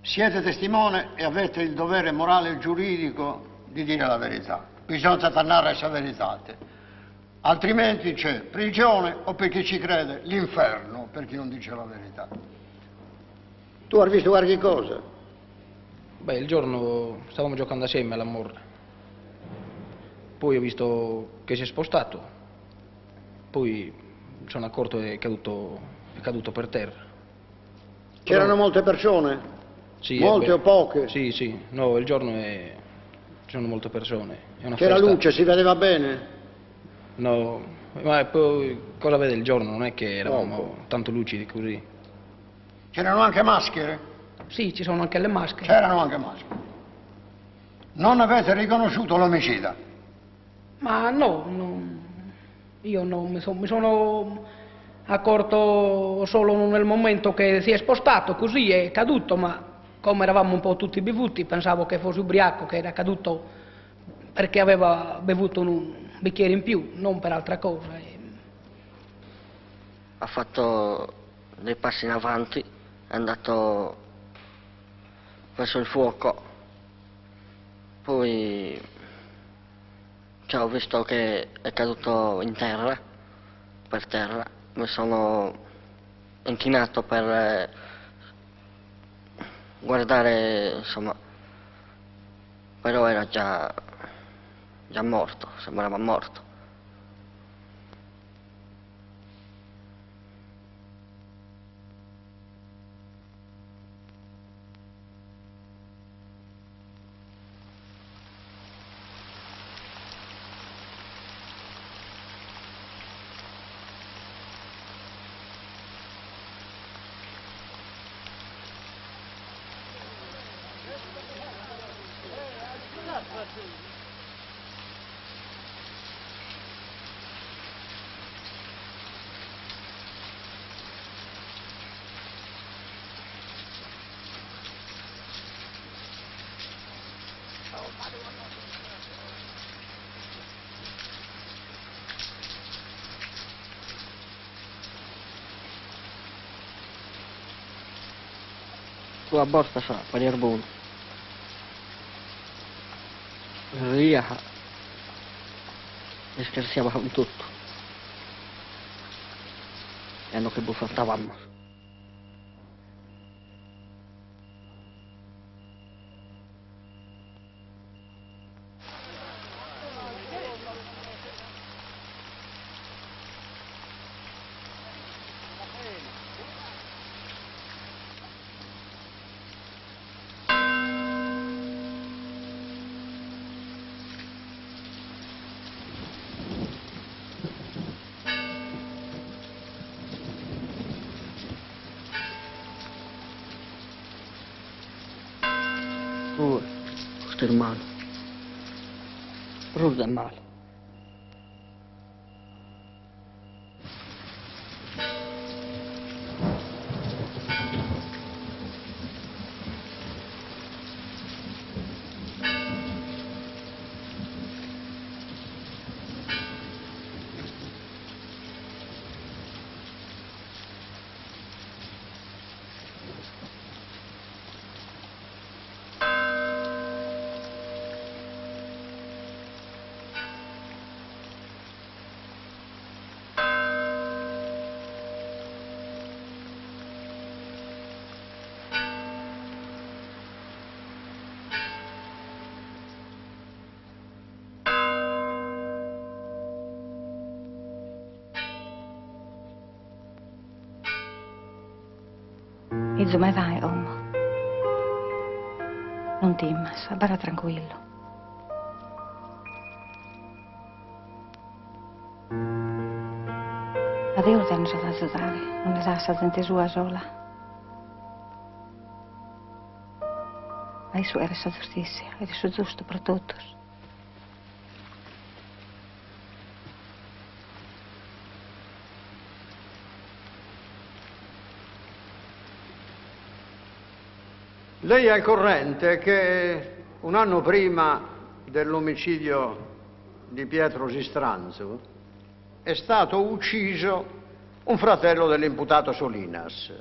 Siete testimone e avete il dovere morale e giuridico di dire la verità. Bisogna tornare a verità. Altrimenti c'è prigione o, per chi ci crede, l'inferno per chi non dice la verità. Tu hai visto qualche cosa? Beh, il giorno stavamo giocando assieme alla morra. Poi ho visto che si è spostato. Poi mi sono accorto che è caduto per terra. C'erano molte persone? Sì, molte o poche? Sì, sì. No, il giorno ci sono molte persone. È una C'era festa. luce, si vedeva bene? No, ma poi cosa vede il giorno? Non è che eravamo Poco. tanto lucidi così. C'erano anche maschere? Sì, ci sono anche le maschere. C'erano anche maschere. Non avete riconosciuto l'omicida? Ma no, io non mi sono accorto solo nel momento che si è spostato, così è caduto, ma come eravamo un po' tutti bevuti, pensavo che fosse ubriaco, che era caduto perché aveva bevuto un bicchiere in più, non per altra cosa. Ha fatto dei passi in avanti, è andato verso il fuoco, poi ho visto che è caduto in terra, per terra, mi sono inchinato per guardare, insomma, però era già morto, sembrava morto. Tua borsa fa parier buono. Via. E scherziavamo tutto. E hanno che buffattavamo. Questo è il male. Rude è male. Izzo, mai vai, Ommo. Non timmas, bara tranquillo. Adeu te non sa zare, non ne sa sente sua sola. Ma isso era sa giustizia, era su giusto per tutti. Lei è al corrente che un anno prima dell'omicidio di Pietro Sistranzo è stato ucciso un fratello dell'imputato Solinas.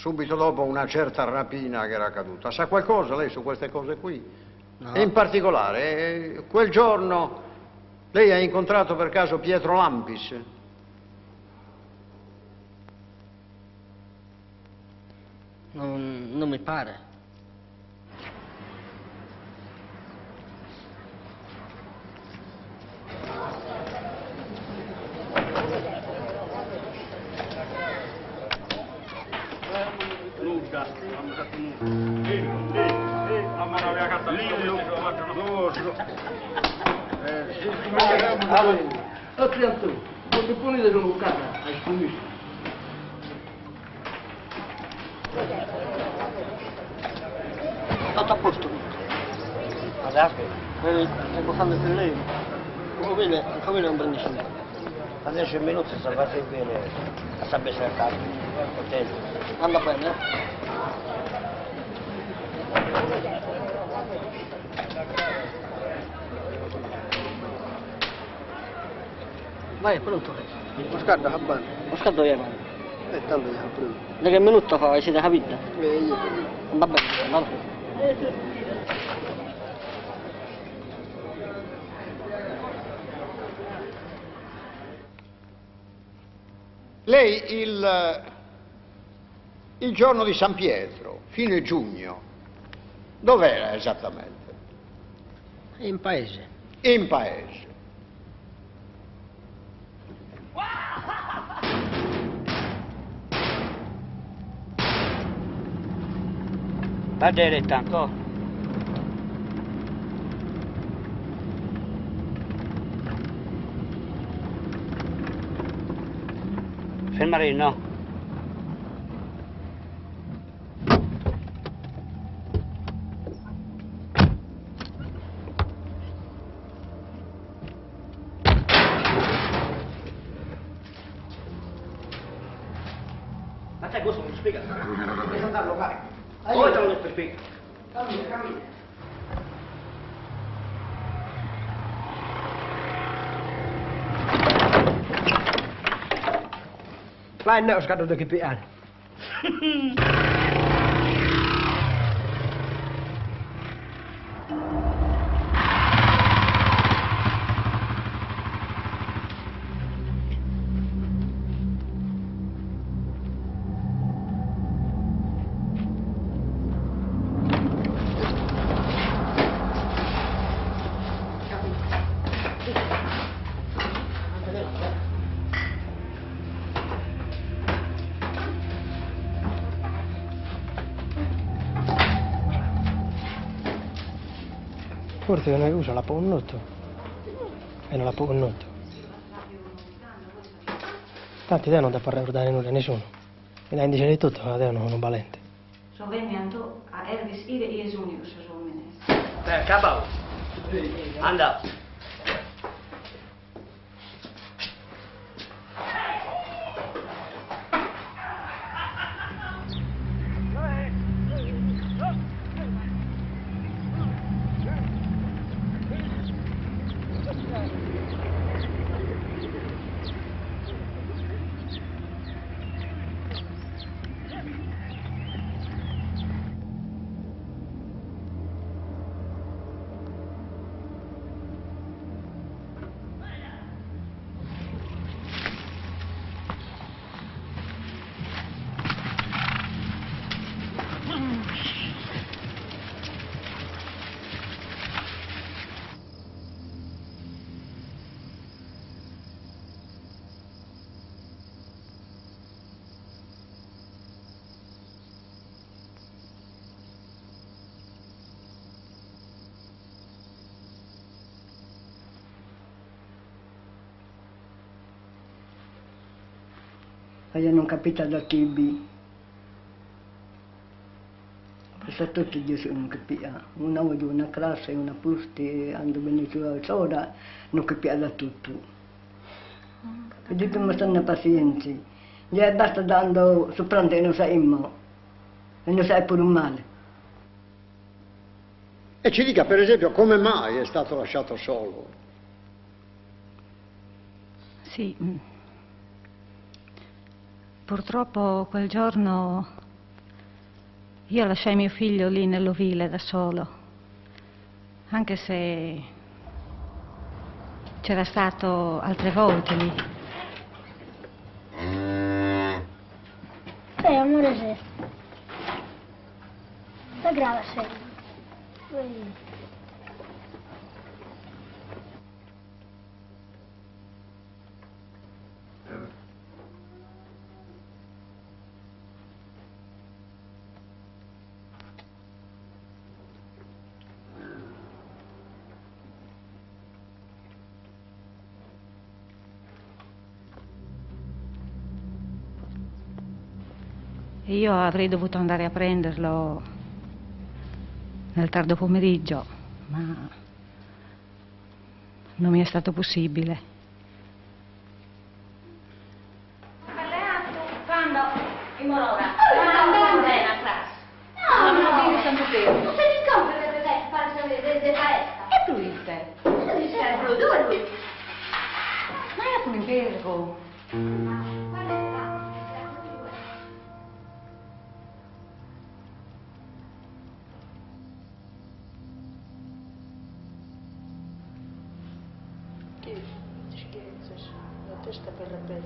subito dopo una certa rapina che era accaduta. Sa qualcosa lei su queste cose qui? No. E in particolare, quel giorno lei ha incontrato per caso Pietro Lampis? Non mi pare. Attenzione, quando punite sono bucata, hai sfumato. Tutto a posto. Adesso, vedi, sto facendo il lei. Come non prendi niente. A 10 minuti si fa servire a sabbia cercata. Anda bene, eh? Vai, pronto. Lo scatto va bene. Lo scatto via, vai. E tanto siamo pronti. Da che minuto fa? Siete capito? Io. Va bene, va bene. Lei il giorno di San Pietro, fine giugno, dov'era esattamente? In paese. In paese. Va diretta ancora. Fermare no. Ma sai cosa mi spiega? Devi andarlo carico. Poi te lo devo spiegare. Cammina, cammina. Vai no, scatto da che piano. Forse non usa la ponnotto e non la ponnotto. Tanti te non ti fa ricordare nulla a nessuno. Mi dai indice di tutto, ma te non valente. Zo wen je aan toe, a ergens ieder is unius, zo meneer. Cabau. Anda. Ma io non capito da chi bi. Questa tutti io non capiva. Una di una classe, una pusti, quando veniva a sola, non capiva da tutto. E dico, ma stanno pazienza. Gli basta dando soprante e non sai immo. E non sai pure un male. E ci dica per esempio come mai è stato lasciato solo? Sì. Purtroppo quel giorno Io lasciai mio figlio lì nell'ovile da solo, anche se c'era stato altre volte lì. Amore, se sta grave serio. E io avrei dovuto andare a prenderlo nel tardo pomeriggio, ma non mi è stato possibile. Quando? In Morora. Non bene a classe. No, no. Di Santo Pedro. Non se li scopre per fare de palestra. E tu dite? Non si serve, dove lui? Ma è un impiego. La testa per la pelle.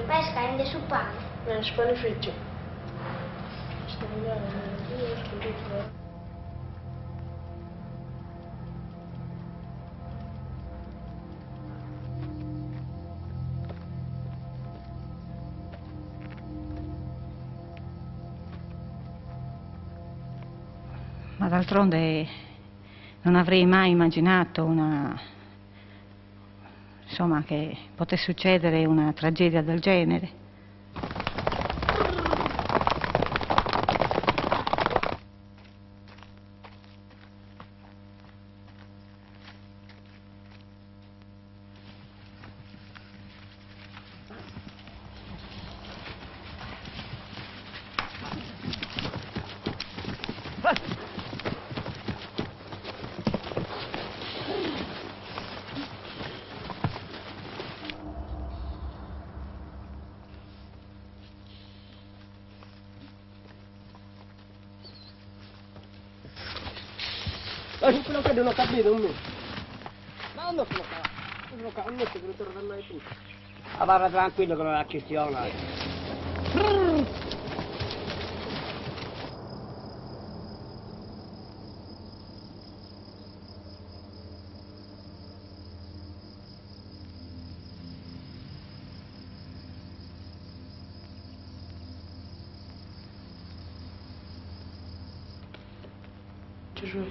Pesca in su pane. Spanificio. Ma d'altronde non avrei mai immaginato insomma, che potesse succedere una tragedia del genere. Lasci quello che non ho capito, un me. Ma non sono qua. Non ho messo per tornare mai più. Ma parla tranquillo che non è questione. Gesù.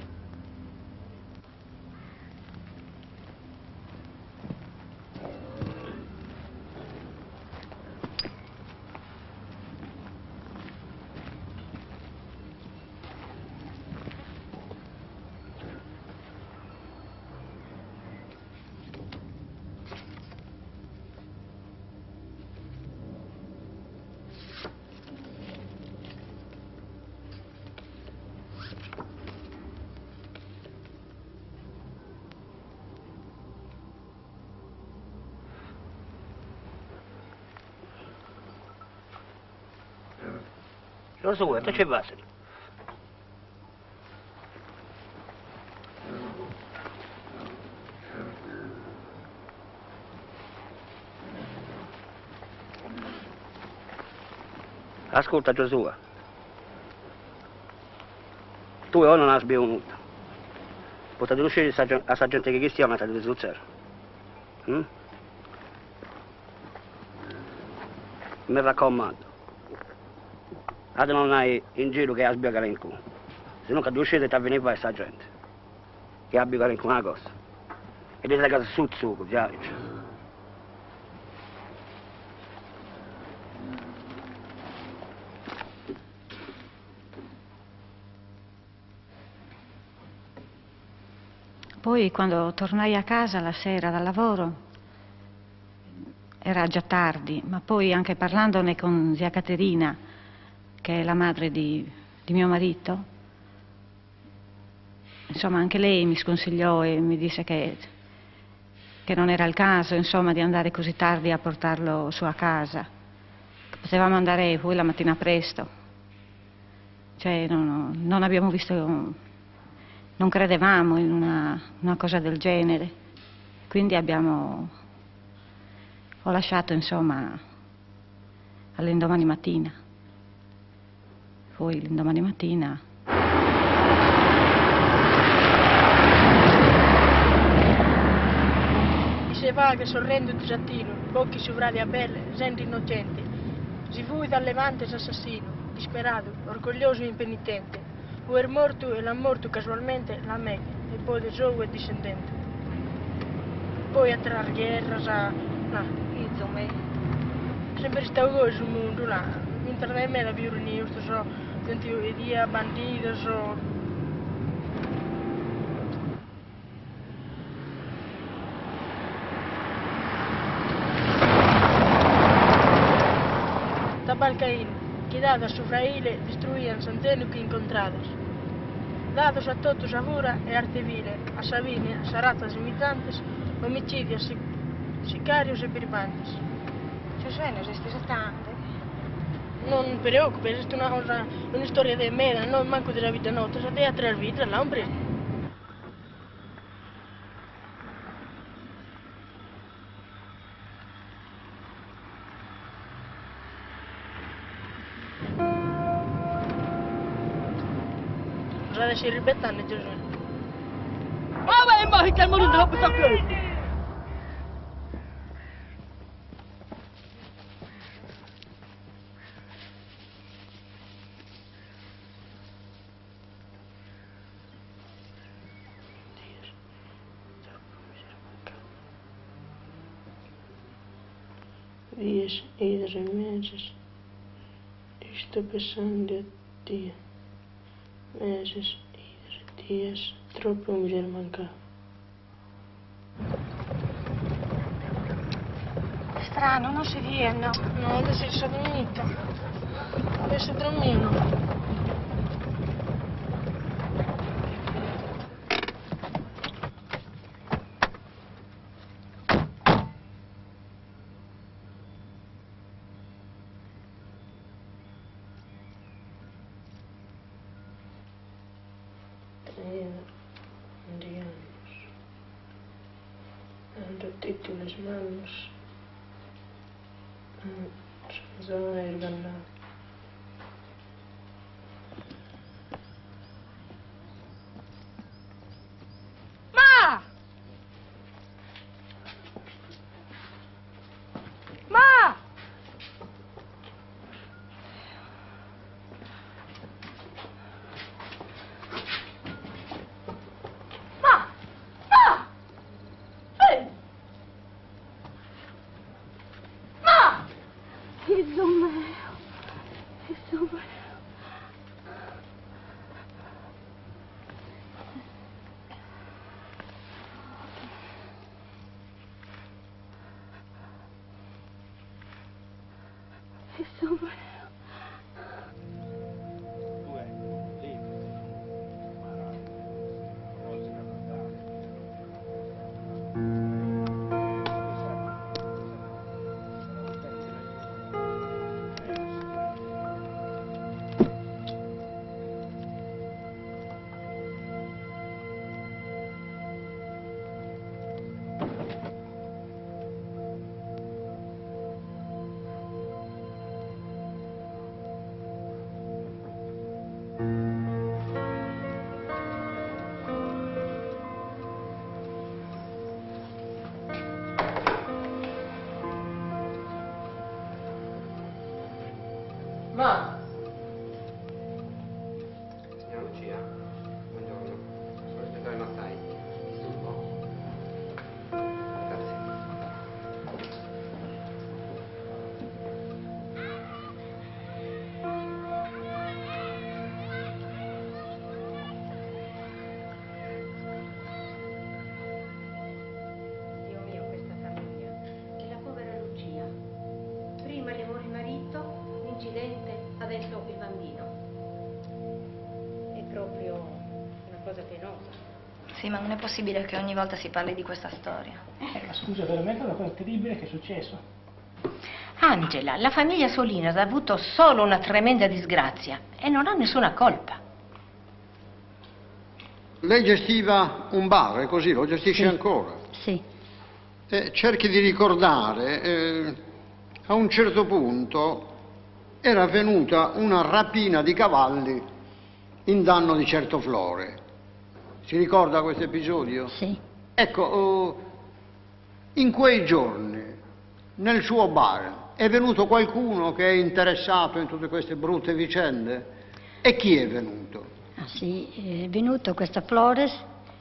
Lo so, questo c'è basta. Ascolta Giosuè, tu ora non hai bevuto, potete uscire a sta gente che cristiana e di zuzzero. Mi raccomando, ad non hai in giro che ha sbiagare in culo, se no che due uscite ti avveniva a sta gente, che ha sbiagare in culo una cosa, e ti casa sul succo, già. Poi quando tornai a casa la sera dal lavoro era già tardi, ma poi anche parlandone con zia Caterina, che è la madre di mio marito, insomma, anche lei mi sconsigliò e mi disse che non era il caso, insomma, di andare così tardi a portarlo su a casa. Potevamo andare poi la mattina presto. Cioè, non abbiamo visto, non credevamo in una cosa del genere. Quindi ho lasciato, insomma, all'indomani mattina. Poi l'indomani mattina se vaga, sorrendo e disattino, occhi sovrali a belle, gente innocente. Si fui dal Levante assassino, disperato, orgoglioso e impenitente. O er morto e l'ha morto casualmente la me, e poi de suo e discendente. Poi a trar guerras a... no, insomma, sempre stavo voi sul mondo là, internet me la violini, sto so, sentivo dia, bandidos, so... Tabalcaín, que dadas sobre a ilha destruían centeno que encontradas. Dados a todos a fura e arte vile, a Sabine, as ratas imitantes, homicidios, sicarios e birbantes. Ci sono questi tante. Non preoccupi, è una cosa, una storia di me, non manco della vita nostra, se devi trarre vita, l'ombre. Cosa si ripettano, Gesù? Ma vai, ma che non lo posso più! Dias, idas e meses, estou pensando a dia. Meses, idas e dias, troppo mulher mancava. Strano, non si viene. No, adesso si è dormito. Adesso dormiamo. Ando tutti le manos. Sono il gannato. Ma! Ma! Ma! Ma! Ehi! Ma! Gesù mio, Gesù mio. Gesù mio. cosa penosa. Sì, ma non è possibile che ogni volta si parli di questa storia. Ma scusa, veramente è una cosa terribile che è successo. Angela, la famiglia Solinas ha avuto solo una tremenda disgrazia e non ha nessuna colpa. Lei gestiva un bar, è così? Lo gestisce ancora? Sì. Cerchi di ricordare, a un certo punto era avvenuta una rapina di cavalli in danno di Certoflore. Si ricorda questo episodio? Sì. Ecco, in quei giorni, nel suo bar, è venuto qualcuno che è interessato in tutte queste brutte vicende? E chi è venuto? Ah, sì, è venuto questo Flores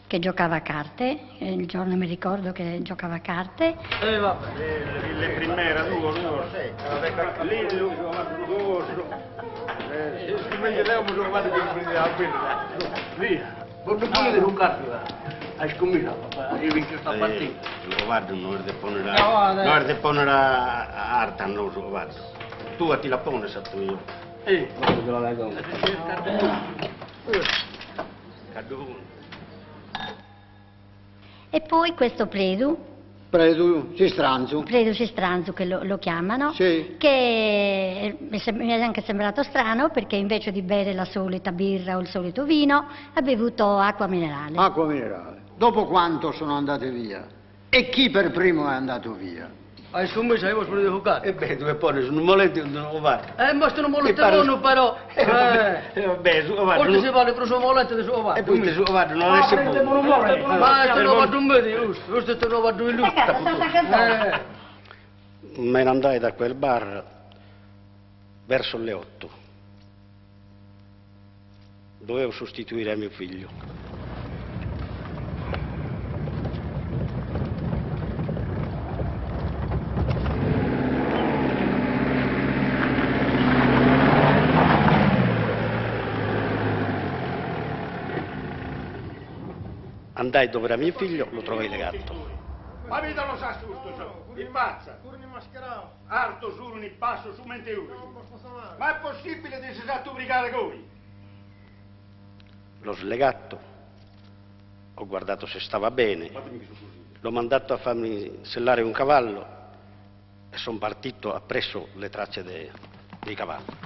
che giocava a carte, il giorno mi ricordo che giocava a carte. Vabbè, le primera, due, lì meglio lei mi sono fatto di prendere la birra. Via, voglio pure un cazzo, hai scommesso, hai vinto sta partita. Lo guardo, non è di ponere a Artan, non lo guardo. Tu ti la pone, satto io. Guarda che la leggo. E poi questo Predu Sistranzu che lo chiamano, sì. Che mi è anche sembrato strano perché invece di bere la solita birra o il solito vino ha bevuto acqua minerale. Acqua minerale. Dopo quanto sono andate via? E chi per primo è andato via? Hai scommesso, io voglio giocare. Beh, due pone, sono moletti non lo vale. Ma sono mollettoni però. Vabbè, Forse si vale per suo molletto di suo vale. E poi di suo vale non è sempre. Ma se non vado in medio, giusto se non vado in luce. Me ne andai da quel bar verso le 8. Dovevo sostituire mio figlio. Andai dove era mio figlio, lo trovai legato. Ma vita lo sa tutto, il mazza. Arto su, un passo su mente uno. Ma è possibile che si sa brigare così? L'ho slegato, ho guardato se stava bene, l'ho mandato a farmi sellare un cavallo e sono partito appresso le tracce dei cavalli.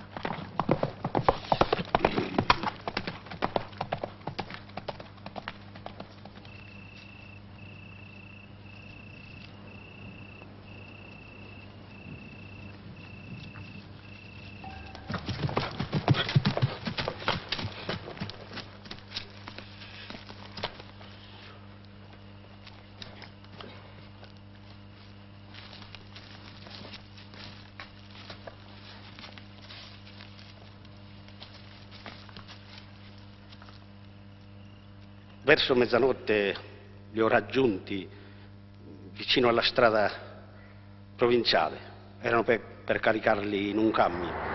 Verso mezzanotte li ho raggiunti vicino alla strada provinciale. Erano per caricarli in un camion.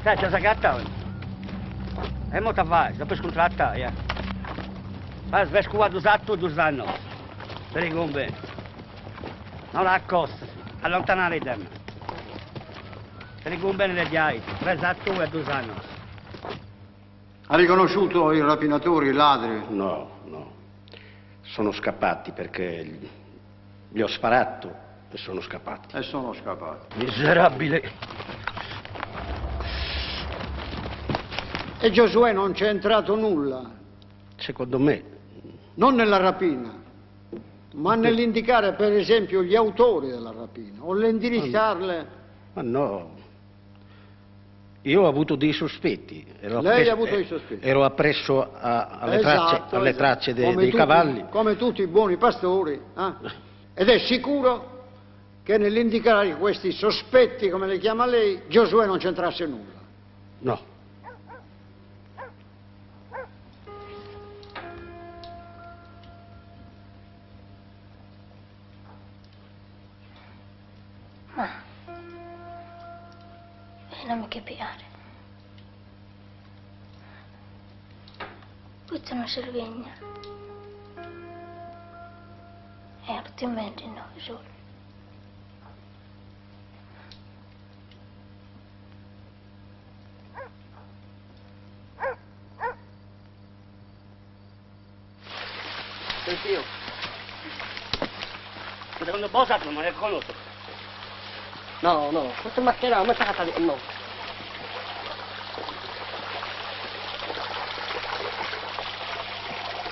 C'è la gatta, è molto facile, dopo scontratta, ma svescovato esatto 2 anni, per i gombe, non la accosta, allontanare da me, per i gombe le diai, esatto e 2 anni. Ha riconosciuto i rapinatori, i ladri? No, sono scappati perché gli ho sparato e sono scappati. E sono scappati. Miserabile! E Giosuè non c'è entrato nulla? Secondo me. Non nella rapina, ma nell'indicare per esempio gli autori della rapina, o l'indirizzarle. Ma no. Io ho avuto dei sospetti. Lei ha avuto dei sospetti? Ero appresso alle tracce dei cavalli. Come tutti i buoni pastori. Ed è sicuro che nell'indicare questi sospetti, come li chiama lei, Giosuè non c'entrasse nulla? No. che piare. Questa è una Cervegna. E altrimenti no, solo. Senti io. Secondo Bosato non mi riconosco. No, no, questo è mascherato, ma sta no.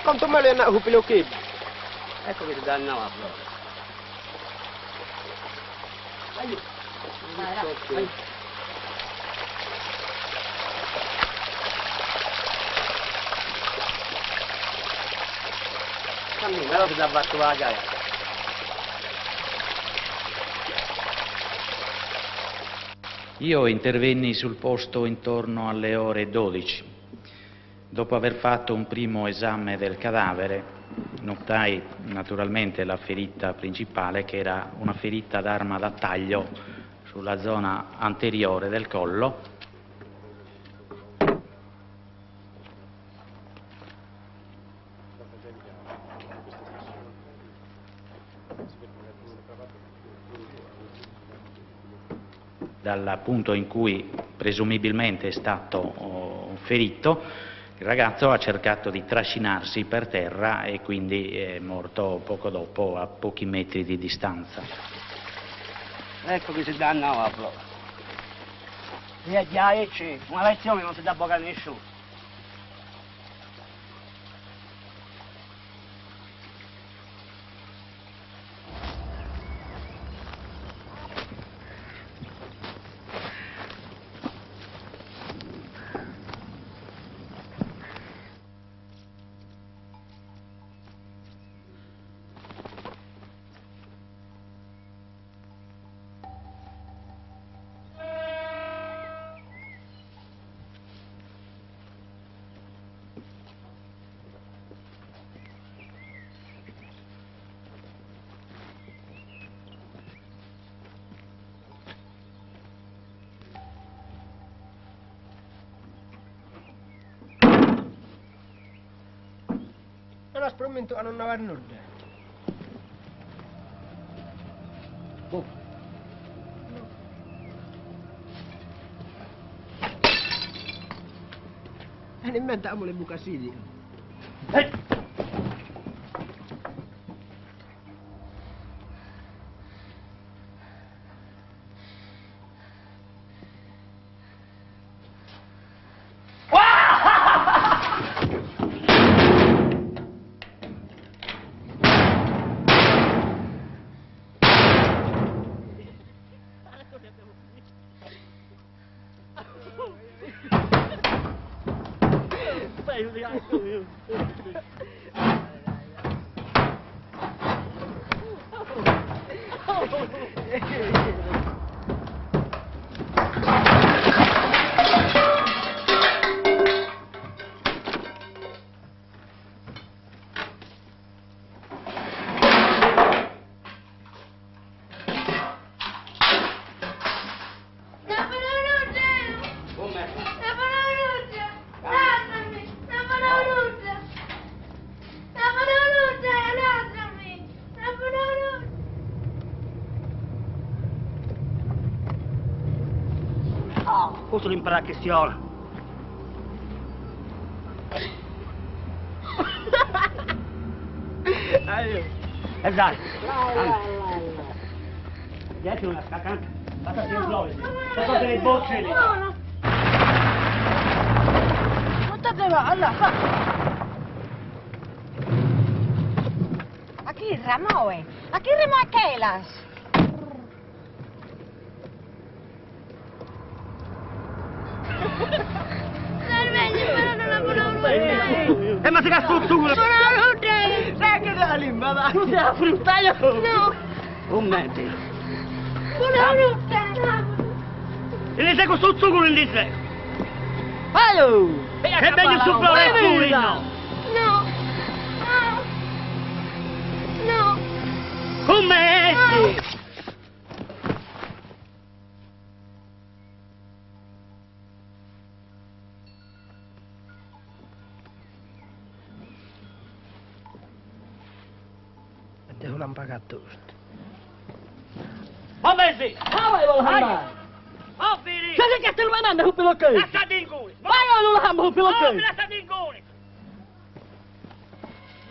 Quanto me le nato per che? Ecco che ti dannava proprio. Vai. Cammina, allora ti dà battuto la gaia. Io intervenni sul posto intorno alle ore 12. Dopo aver fatto un primo esame del cadavere, notai naturalmente la ferita principale, che era una ferita d'arma da taglio sulla zona anteriore del collo. Dal punto in cui presumibilmente è stato ferito, il ragazzo ha cercato di trascinarsi per terra e quindi è morto poco dopo, a pochi metri di distanza. Ecco che si dannava proprio. E già c'è, una lezione non si dà bocca a nessuno. Era spromento a non avere nulla. Oh. E ne inventiamo le bucasidi. Posso imparare che sia esatto. Dietro una scaccante. Basta che esplode. Sono delle bocce lì. Buttatelo, allora. Aquí, Ramoe. Aquí, Ramoe Kelas. Ma si gasta tutto! Sono la luce! Sai che da limba, va! Tu sei la fruttaia! No! Un mente! Sono la luce! E ne sei con sto zucchero in di sé! Allo! È meglio superare il pulino! No! No! Come essi? l'hanno pagato tutto. Ma vedi! Ma vai lo hamma! Oh, fini! C'è che te lo mananda un pelo che? Lasciate in cui! Ma io non lo hamma un pelo che? Oh, lasciate in cui!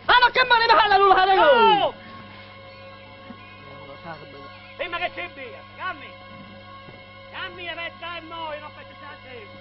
Ah, ma che male mi fa la lulla di lui? Oh! Prima che ci via, cammi! Cammi e vetta e noi, non faccio a te!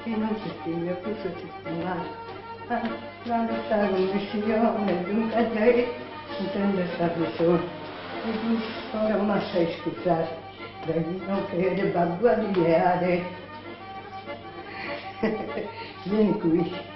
Che non ci stiglia, questo ci stiglia. Non lo sa come si chiama, dunque a te, intende sta persona. E tu, ora ma sai scusare, dai, non crede, babbo di leare. Vieni qui.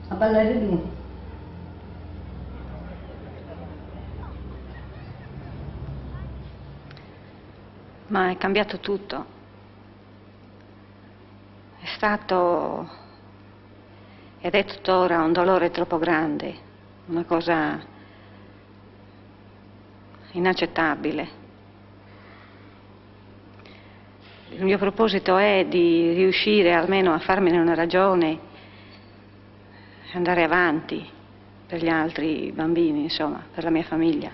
A ballare tu. Ma è cambiato tutto. È stato ed è tuttora un dolore troppo grande, una cosa inaccettabile. Il mio proposito è di riuscire almeno a farmene una ragione e andare avanti per gli altri bambini, insomma, per la mia famiglia.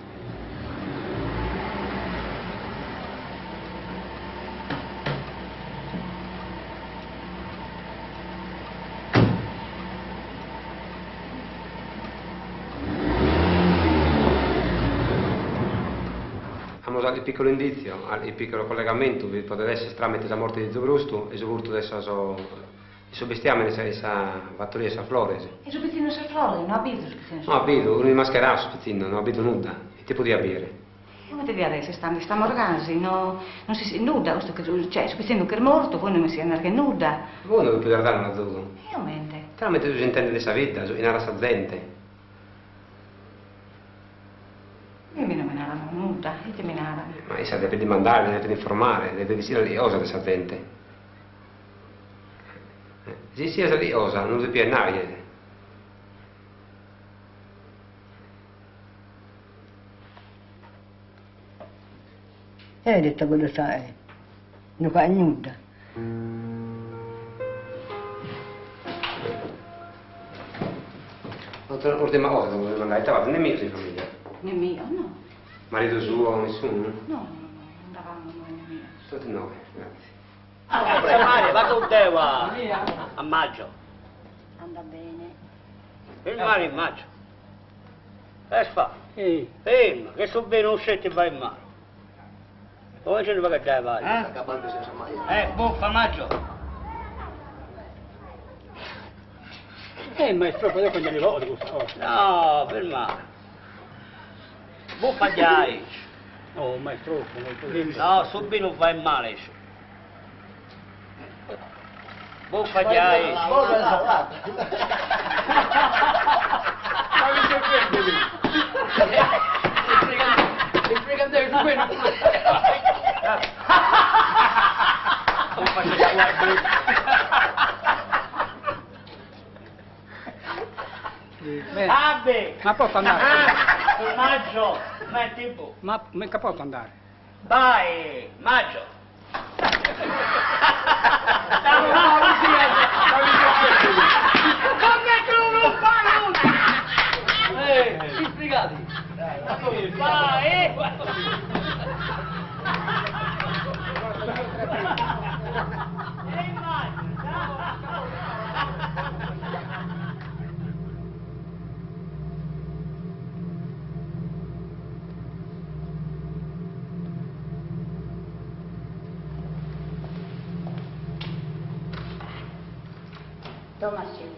Abbiamo usato il piccolo indizio, il piccolo collegamento che poteva essere tramite la morte di Zobrusto e soprattutto adesso il bestiame questa fattoria, questa flores. E su pezzino sa flore, non ha visto su pezzino? Non ha visto, non è mascherato su pezzino, non ha visto nulla, e ti potevi avere. Come devi adesso? Stiamo orgasi, non si nuda, cioè su pezzino che è morto, poi non mi si è che nuda. Voi non vi potete dare una zucca. Io mente. Però mentre tu si intende questa vita, in una gente. Io mi non nuda, io ti menava. Ma essa deve mandare, deve informare, deve dire le cose questa gente. Se sia di cosa, non si può andare. Hai detto quello sai, non fa nulla. L'ultima cosa, dove mandare, stava nemmeno in famiglia. Nemmeno, no. Marito suo, nessuno? No, andavamo noi nemmeno. Tutti noi, grazie. Grazie Maria, vado con te va a maggio. Anda bene. Il mare in maggio. E fa? Ferma, che so bene usciti e vai in mare. Come ce ne va che te vai? Buffa maggio. Ma è proprio io quando li voto questa cosa. No, fermare. Buffa giai. Oh, ma è troppo. No, subito non fai male. Buffa giai. Buona salata. Ma mi sei fermo lì. Mi frega te il quello. Buffa giai. Abbe! Ma posso andare? Maggio! Metti un po'. Ma mica posso andare. Vai! Maggio! Come tu non fai? Si sbrigati. Vai! Tomasini,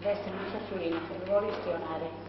veste un sassolino, se lo vuoi spionare.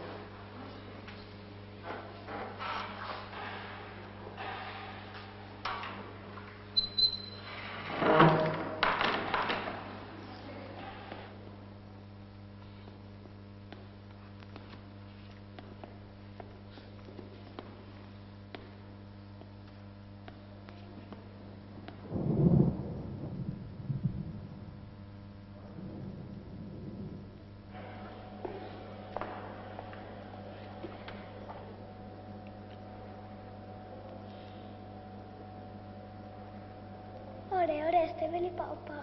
Oreste, veli papà.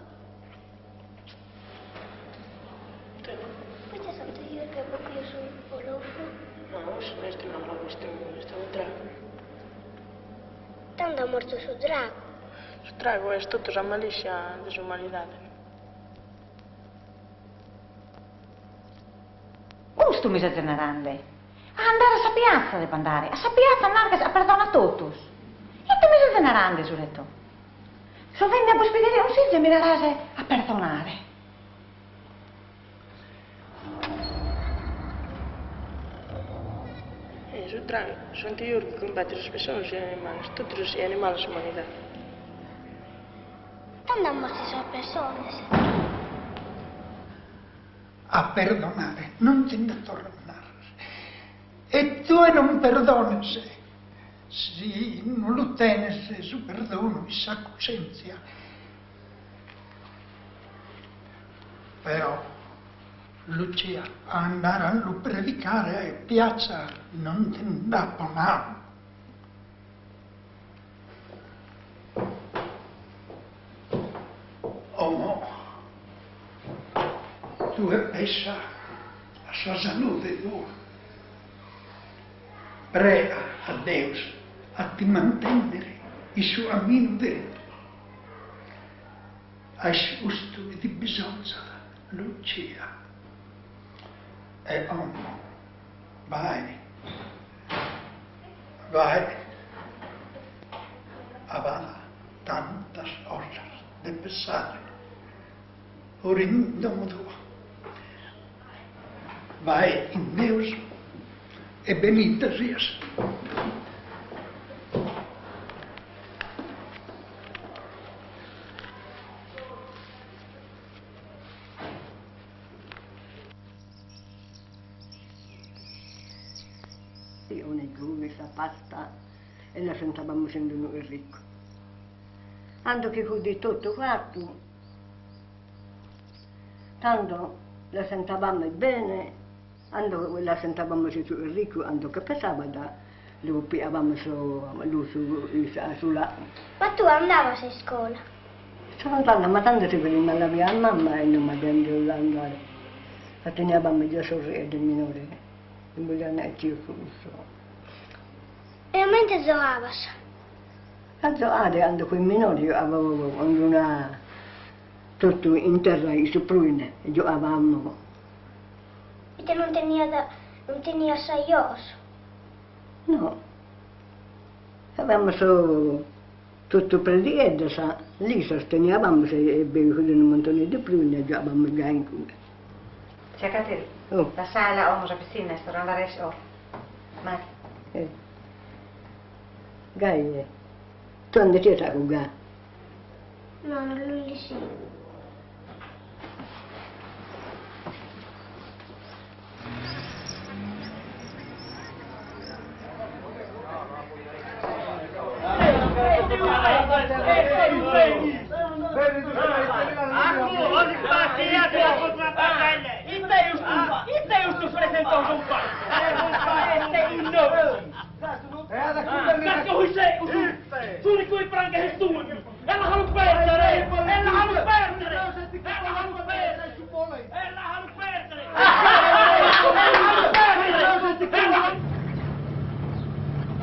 Mitä sä oot hirveä kokea sun olofu? No, sono estimando questo drago. Tanto ha morto su drago. Su drago è tutto la malizia dell'umanità. Gusto mi siete narrande. A andare a Sapiazza devo andare. A Sapiazza andare a perdona totus. E tu mi siete narrande, su letto. Se venne a ospedare un figlio mi narrase a perdonare. Su drago, sono anche io che combatto le persone e gli animali. Tutti gli animali sull'umanità. Tanto ha morto su persone. A perdonare, non te ne tornare. E tu non perdones. Si non lo tenes su perdono, sa coscienza. Però Lucia andare a lo predicare a piazza non te ne dà ponare. Omo, tu pensa a sua salute tua. Prega a Deus a ti mantenere il suo cammino dentro. Hai giusto di bisogno, Lucia. E uomo, vai, avanti tantas cosas de pensare. Ora in nome tuo, vai in Deus e benita sias. Questa pasta e la sentavamo essendo noi ricco. Ando che fu di tutto fatto, tanto la sentavamo bene, ando la sentavamo ricco, ando che pensava da lo piavamo sulla. Ma tu andavasi in scuola? Sono andata, ma tanto si veniva alla via a mamma e non mi abbiamo andare. La tenevamo già sorride del minore, non volevano essere fuso. E mentre giocavasi? A giocare, quando con i minori, io avevo una, tutto in terra, i supruine, e giocavamo. E te non tenia saioso? No. Avevamo solo tutto per dietro, sa. Lì sostenevamo se bevi un montone di prune e giocavamo già in cura. C'è capito? La sala, la piscina, sto andare a Ma... Gai, tu non ti sai con Gai? No, non lui sì.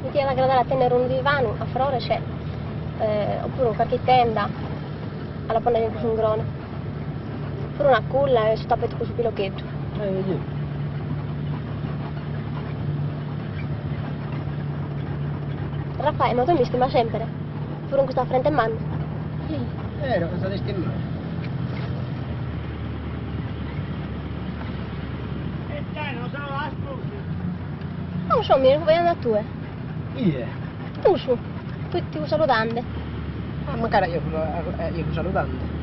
Mi tiene agradare a tenere un divano, a Frore c'è, oppure qualche tenda, alla panna di un grone, oppure una culla e su tappeto con su pilochetto. Raffaele, ma tu mi stima sempre, pure con questa frente in mano. Sì, vero, cosa ti stimare? E dai, non sono la scusa. Non so, mi voglio andare a tu. Io? Tu su, tu ti salutando. Ah, magari io salutando.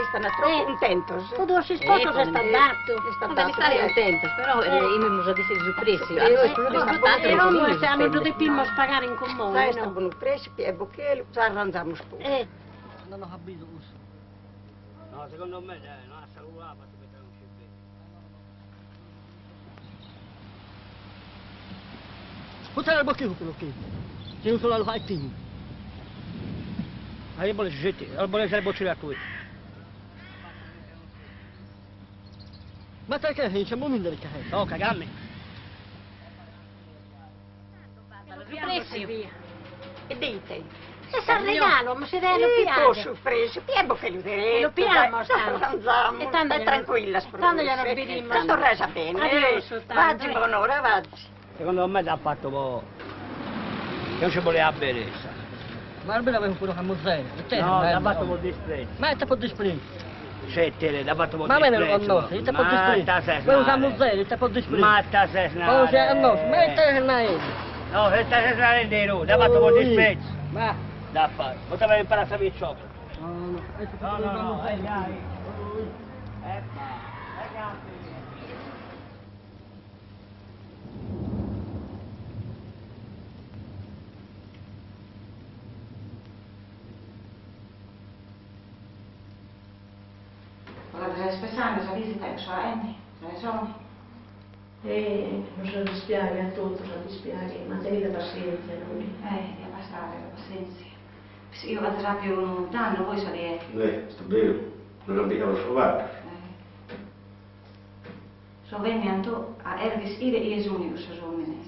Stanno troppo contentos. Tudo si sposo se sta dato. Devi stare contentos, però io mi sono detto surpresi. Però noi stiamo giù di prima a pagare in comune. Sai, stavano presi, e bocchelo, ci arrangiamo poi. Non ho capito questo. No, secondo me non ha salutato perché non c'è bene. Puttana il bocchino quello che. Io sono al fighting. Ma io voglio scegliere, non voglio essere boccino a tutti. Ma perché? Non c'è un momento del cacao. No, cagarmi. Presi via. E dite? Se sa regalo, ma se deve lo Io piace. sorpreso, piamo che lo direi. Lo piamo, stanno. E tanto Stai tranquilla, tanto glielo vedremo. Tanto resa bene. Addio, Vaggi, buon'ora, vaggi. Secondo me ti ha fatto un po'. Che non ci voleva bene, sa. Ma almeno avevo quello che mozzare. No, ti ha fatto un po' disprezzo. Ma è un po' disprezzo. C'è te, ti ha fatto un po' Ma a me disprezzo. non lo conosci, ti ha fatto disprezzo. Quello che mozzare, ti ha fatto disprezzo. Ma ti sei Ma se a noi, ma è te che non No, se stai snarendo di noi, ti ha fatto un po' disprezzo. Ma Da fare. Poteva imparare a sapere ciò. no, dai. Guarda, spessando, sa visita, so, ragione. Non si dispiace a tutto, non dispiace, ma tenete pazienza noi. Di abbassare la pazienza. Se io vado più lontano, voi sapete. Sta bene, non abbiamo trovato. So veniamo a Ervis ire e esunico, se sono menes.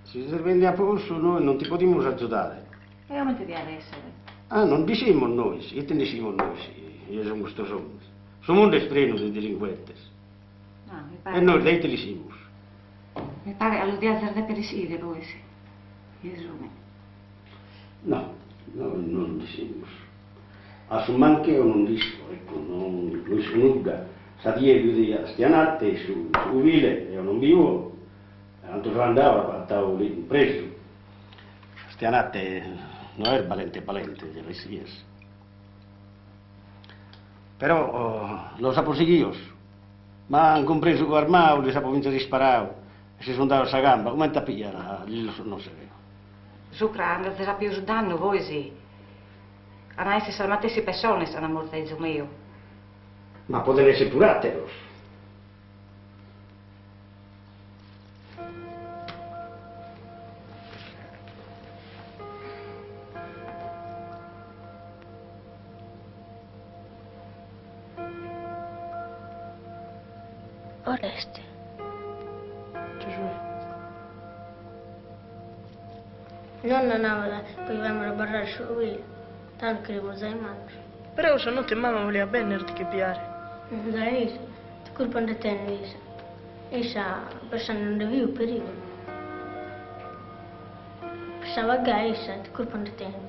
Se ti vendi a posto, noi non ti potremmo aiutare. E io non ti devo essere. Ah, non diciamo noi, che te ne diciamo noi, io sono questo sommo. Sono un estreno di delinquenti. No, mi pare. E noi dei te li siamo. Mi pare allo di alzare per isire voi, sì. Esune. No, non diciamo. A su manche io non dico, ecco, non sono nuda. Stati ieri a Stianate, su Vile, io non vivo, tanto se andava, stavo lì preso. Stianate non è valente delle sies. Però lo sapevo io, ma hanno compreso che armavo, li sapevo cominciare a sparare, e si sono dato a gamba, come ti pigliare? Non sapevo. Zucra, andate a più danno voi, sì. A noi se sono stesse persone stanno morte mio. Ma potete essere purate, Oreste. Gesù. Nonna andava, poi venivano a barrare su qui, tanto che devo usare in mano. Però se no te mamma voleva bene ti piare. Dai, Isa, ti colpa di te, Isa. Isa, pensando non devi più pericolo. Pensava che Isa, ti colpa di te.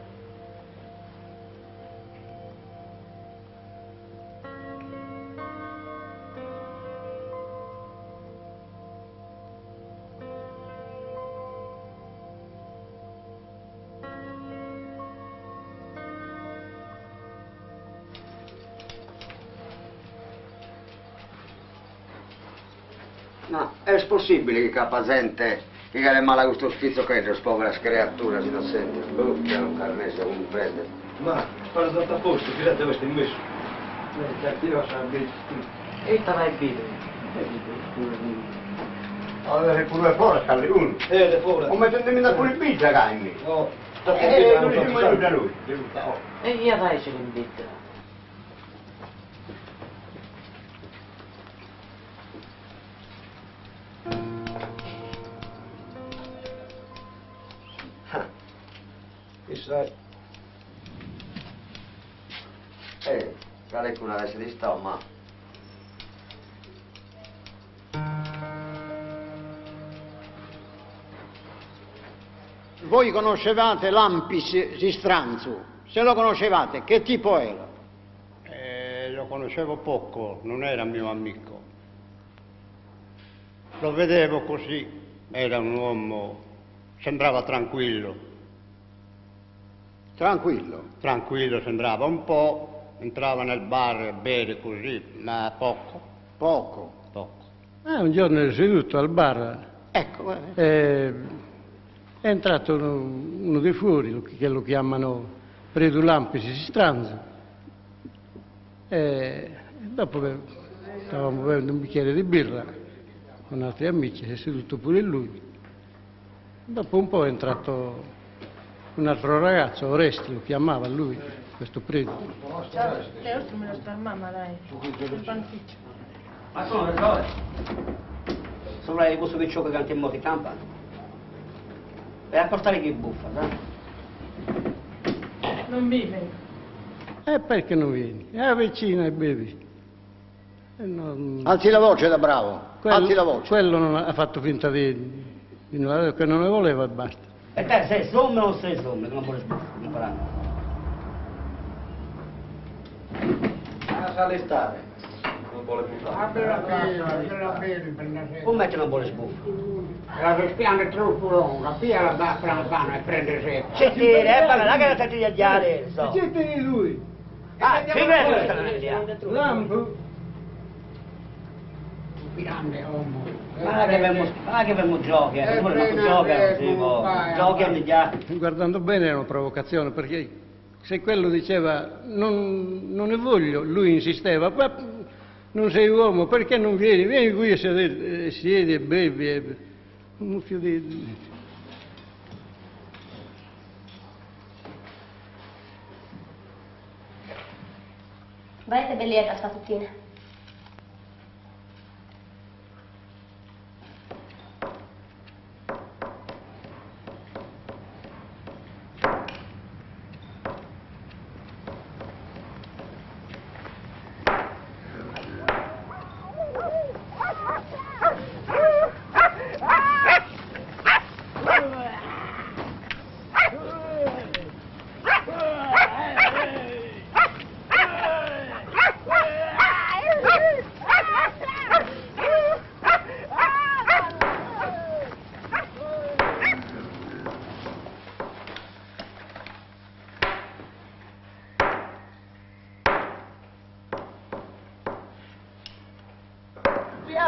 No, è possibile che capazente che le male questo schizzo che è, povera creatura, innocente. Che è un carneso, come prende. Ma, sta andato a posto, fidate dove stai messo. Io sapevo. E te vai bene. Allora, pure fuori, sta uno. Le fuori. Come mettendemi da pure pizza, Caimi. No. Lui si muore da lui. E io vai, secondo te. Che sai? Guarda che una veste di sto, ma... Voi conoscevate Lampis Sistranzu? Se lo conoscevate, che tipo era? Lo conoscevo poco, non era mio amico. Lo vedevo così, era un uomo, sembrava tranquillo. Tranquillo? Tranquillo sembrava, un po', entrava nel bar a bere così, ma poco. Poco? Poco. Un giorno ero seduto al bar, ecco, è entrato uno di fuori, che lo chiamano Predulampis Sistranzu, e dopo che stavamo bevendo un bicchiere di birra con altri amici, si è seduto pure lui. Dopo un po' è entrato un altro ragazzo, Oresti lo chiamava lui, questo Predu. Ciao, le ostro me lo sta mamma, dai. Il panciccio. Ma sono le cose. Sembra che questo picciocco che anche in moto in campa. E a portare che buffa, dai. Non vive. E perché non vieni? È vicina e bevi. Alzi la voce da bravo, alzi la voce. Quello non ha fatto finta di non, ha detto che non ne voleva e basta. E te sei somme o non sei somme? Che non vuole imparare. Sa l'estate. Non vuole più Come che non vuole sbuffare? La respirando troppo lunga, via la da franzana e prende secco. Cettire, ma non è che la senti di agliare, so. Cettire di lui. Ah, figurati che sta nell'agliare. Lampo. Grande uomo. Ma che abbiamo giochi, non giochi a Guardando bene era una provocazione, perché se quello diceva non ne voglio, lui insisteva, ma non sei uomo, perché non vieni? Vieni qui e siedi e bevi. Un mucchio di... Vai che bellieta stamattina.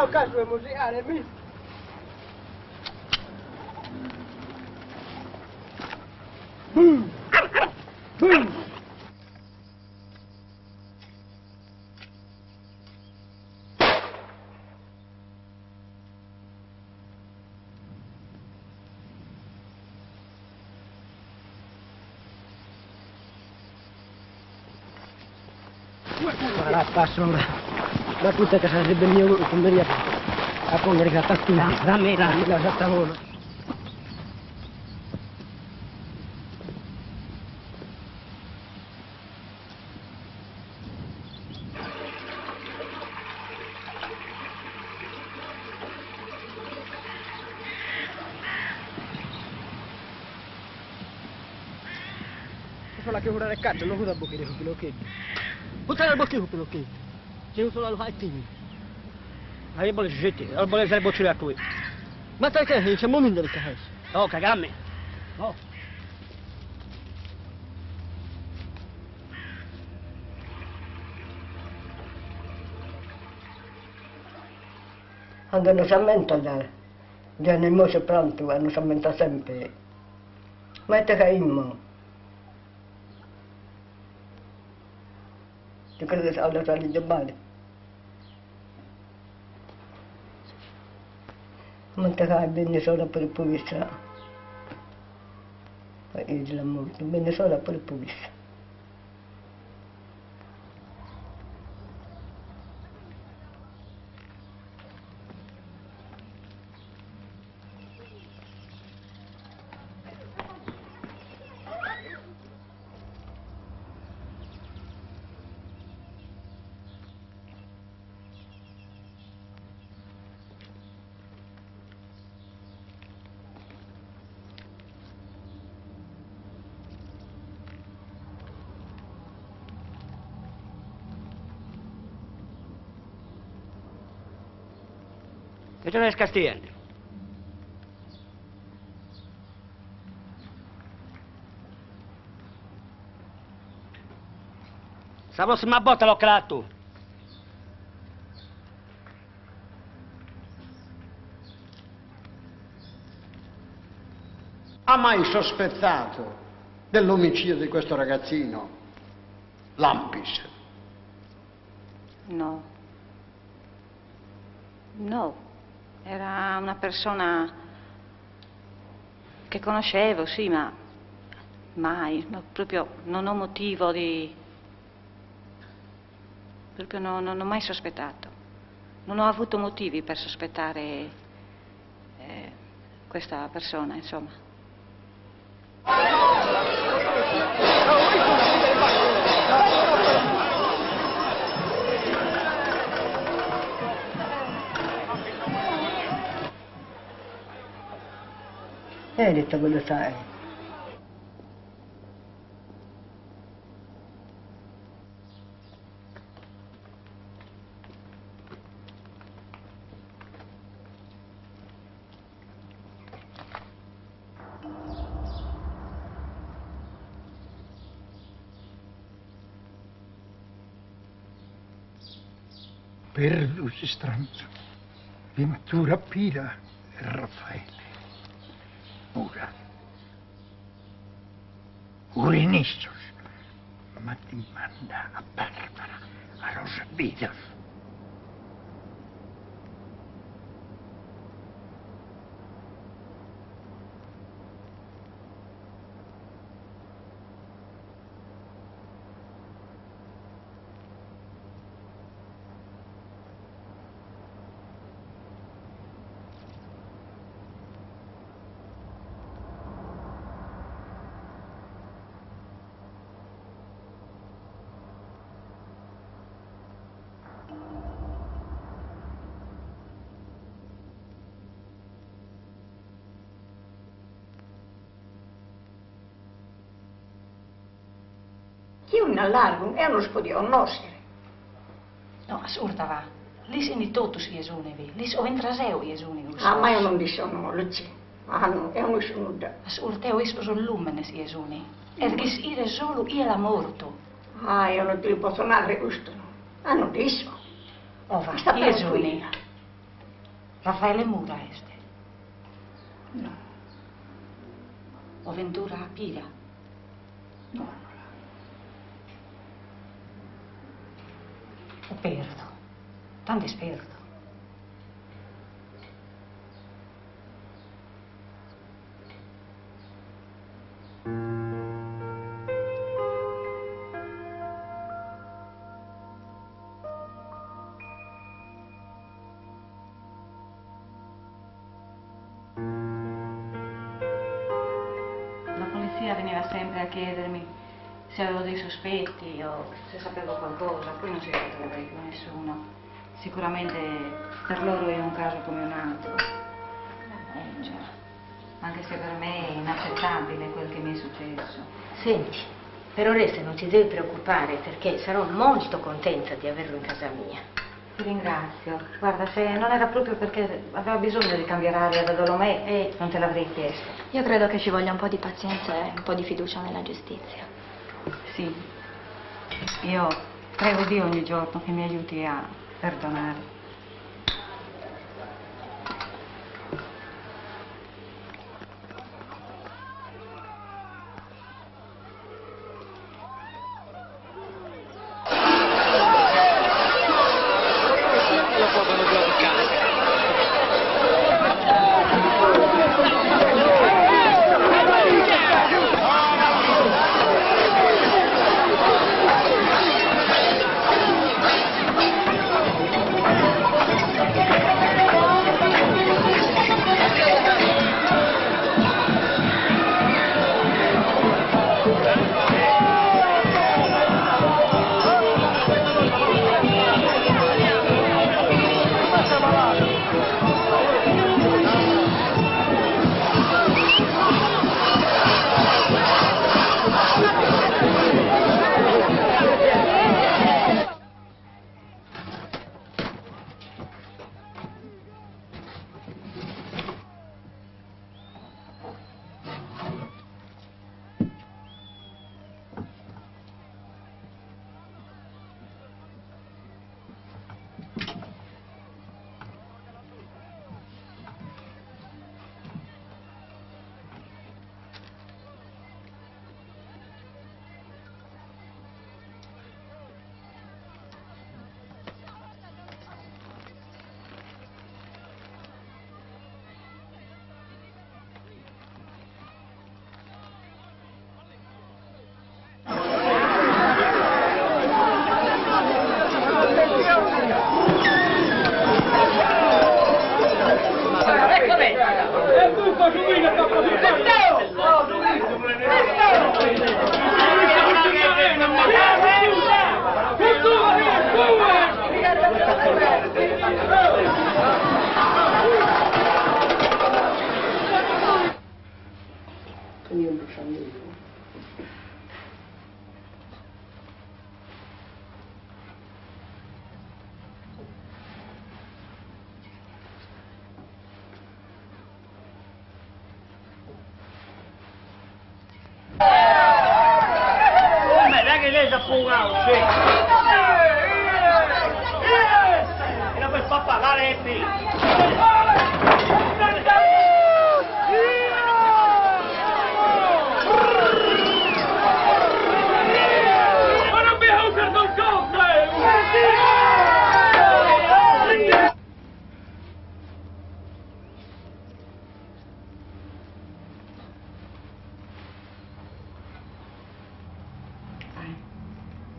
Ciao, caso è museale, mi... La passo la puta che sarebbe mio come mia a prendere la tattina da me la sattavona. Sola che ora cazzo non usa bocche di pilocchetti. Puttana il bocche di pilocchetti. C'è solo al haitini. Hai bolle scetti, al bolle sai boccire a qui. Ma stai che c'è un momento di casa. Oh, cagammi. Oh. Quando non si ammenta viene il mose pronto, non si ammenta sempre. Mette che immo. Ti credo che alla salita male. Mette che bene solo per pulire. Io l'ho morto, bene solo per pulire. Che te ne scastienti? La prossima botta l'ho creato. Ha mai sospettato dell'omicidio di questo ragazzino, Lampis? No. No. Era una persona che conoscevo, sì, ma mai, no, proprio non ho motivo di... proprio non ho mai sospettato. Non ho avuto motivi per sospettare questa persona, insomma. Hai detto quello sai. Perdusi Stranzo, Ventura Pira e Raffaele. Ora, Urinicios, ma ti manda a Barbara, a los vidas. Un allargo e non si poteva conoscere. No, assurda va. Lis in totus iesunevi, lis o intraseo iesunevi. Ma io non disono, Luci. Ma non è un issunuda. Assurteo isposo lumenes iesuni. Ergis ire solo la morto. Ah, io non ti posso narrare questo. Ah, non diso. Oh, va, sta iesuni. tranquilla. Raffaele Mura este. No. O Ventura Pira. No. O perdo. Tanto esperto. La polizia veniva sempre a chiedermi se avevo dei sospetti o se sapevo qualcosa, poi non si è fatto vedere con nessuno. Sicuramente per loro è un caso come un altro. Già. Anche se per me è inaccettabile quel che mi è successo. Senti, per Oreste non ti devi preoccupare perché sarò molto contenta di averlo in casa mia. Ti ringrazio. Guarda, se non era proprio perché aveva bisogno di cambiare aria da Dolomè, non te l'avrei chiesto. Io credo che ci voglia un po' di pazienza e un po' di fiducia nella giustizia. Sì, io prego Dio ogni giorno che mi aiuti a perdonare.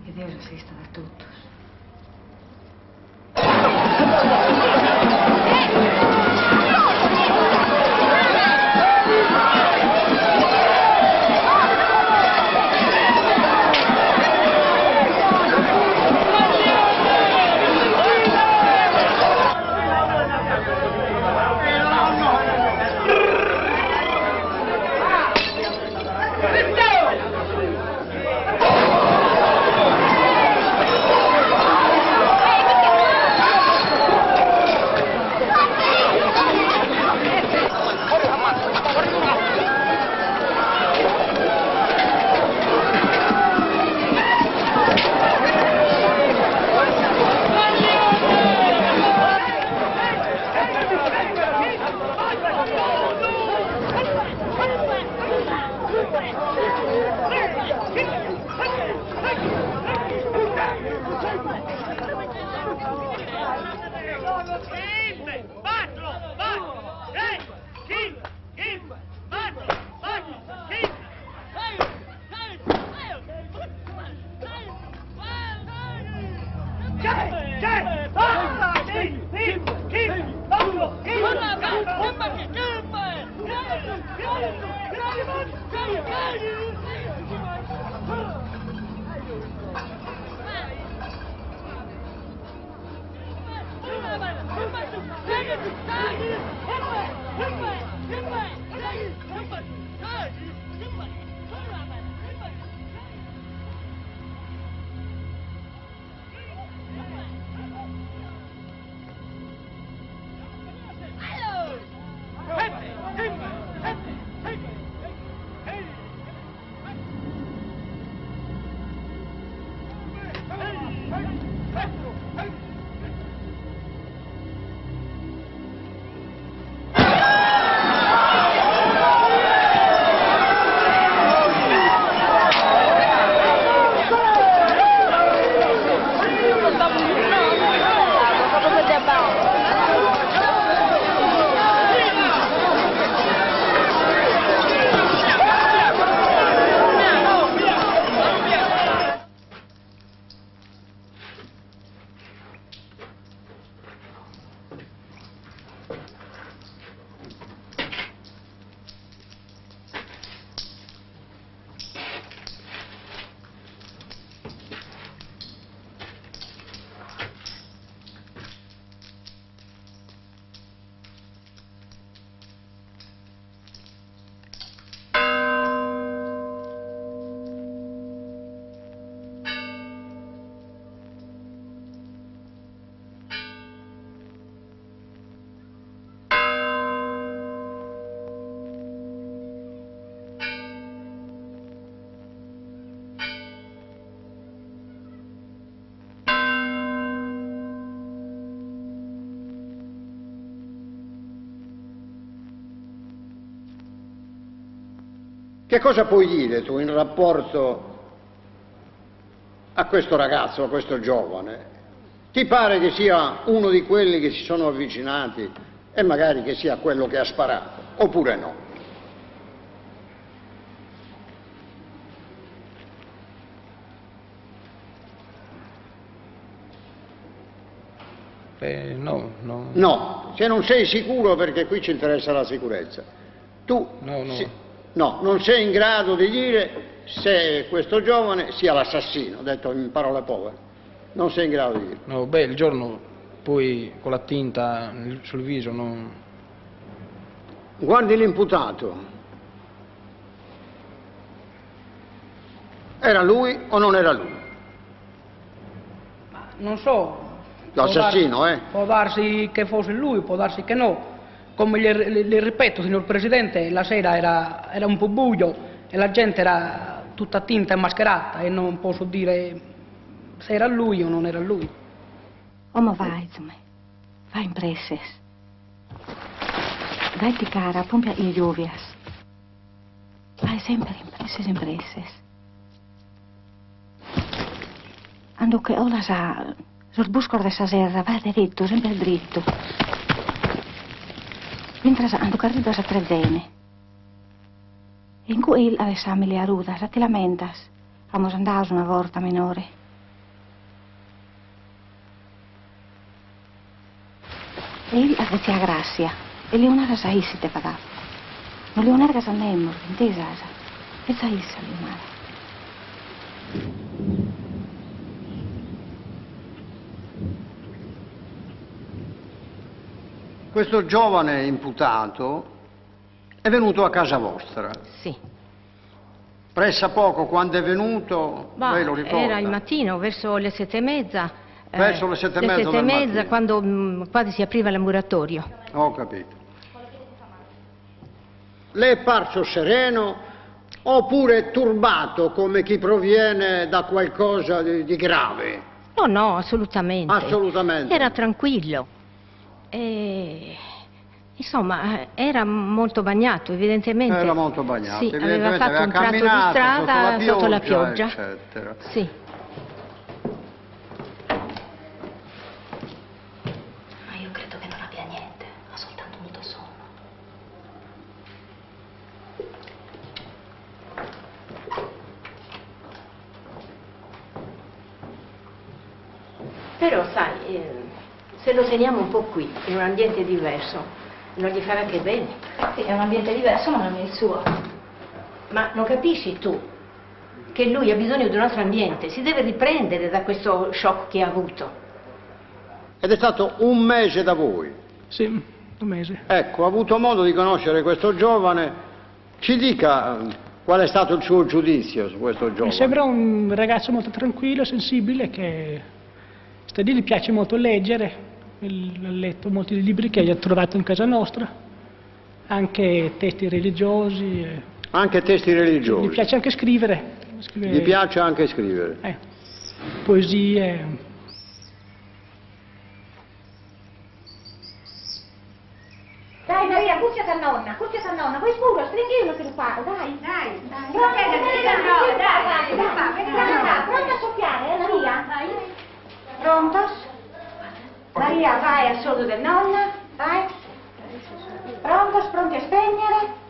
Que Deus assista a todos. Che cosa puoi dire tu in rapporto a questo ragazzo, a questo giovane? Ti pare che sia uno di quelli che si sono avvicinati e magari che sia quello che ha sparato, oppure no? No. No, se non sei sicuro, perché qui ci interessa la sicurezza. Tu no, non sei in grado di dire se questo giovane sia l'assassino, detto in parole povere. Non sei in grado di dire. No, beh, il giorno poi con la tinta sul viso non... Guardi l'imputato. Era lui o non era lui? Non so. L'assassino, Può darsi che fosse lui, può darsi che no. Come le ripeto, signor Presidente, la sera era un po' buio e la gente era tutta tinta e mascherata e non posso dire se era lui o non era lui. Oma vaidzume, vai impreses. Dai ti cara, pompia i lluvias. Vai sempre impreses. Ando che ola sa, sul buscor de sa serra, vai dritto, sempre dritto. Mentre ando carrido a trezene. In cui il avessami le arudas, a ti lamentas. Amos andaus una volta minore. E il avvezia gracia. E Leonardo sa issi te pagava. Non Leonardo sa nemmeno, intesa sa. E sa issa Leonardo. Questo giovane imputato è venuto a casa vostra. Sì. Pressa poco quando è venuto, lei lo ricorda? Era il mattino, verso le 7:30. Verso le 7:30 le 7:30 del mattino. quando quasi si apriva l'ambulatorio. Ho capito. Le è parso sereno oppure turbato come chi proviene da qualcosa di grave? No, no, assolutamente. Assolutamente. Era tranquillo. Insomma, era molto bagnato, evidentemente. Era molto bagnato, sì, aveva fatto un tratto di camminato strada sotto la pioggia. Eccetera. Sì. Ma io credo che non abbia niente, ha soltanto molto sonno. Però, sai, se lo teniamo un po' qui, in un ambiente diverso, non gli farà che bene. Sì, è un ambiente diverso, ma non è il suo. Ma non capisci tu che lui ha bisogno di un altro ambiente, si deve riprendere da questo shock che ha avuto. Ed è stato un mese da voi? Sì, un mese. Ecco, ha avuto modo di conoscere questo giovane. Ci dica qual è stato il suo giudizio su questo giovane. Mi sembra un ragazzo molto tranquillo, sensibile, che gli piace molto leggere. Ha letto molti libri che ha trovato in casa nostra, anche testi religiosi. Anche testi religiosi? Gli piace anche scrivere. Gli piace anche scrivere? Poesie. Dai Maria, cucciati a nonna, vai scuro, stringhilo che lo fa, dai. Dai. Pronta a soffiare, Maria? Prontos? Maria, vai al sordo del nonna, vai. Pronti a spegnere?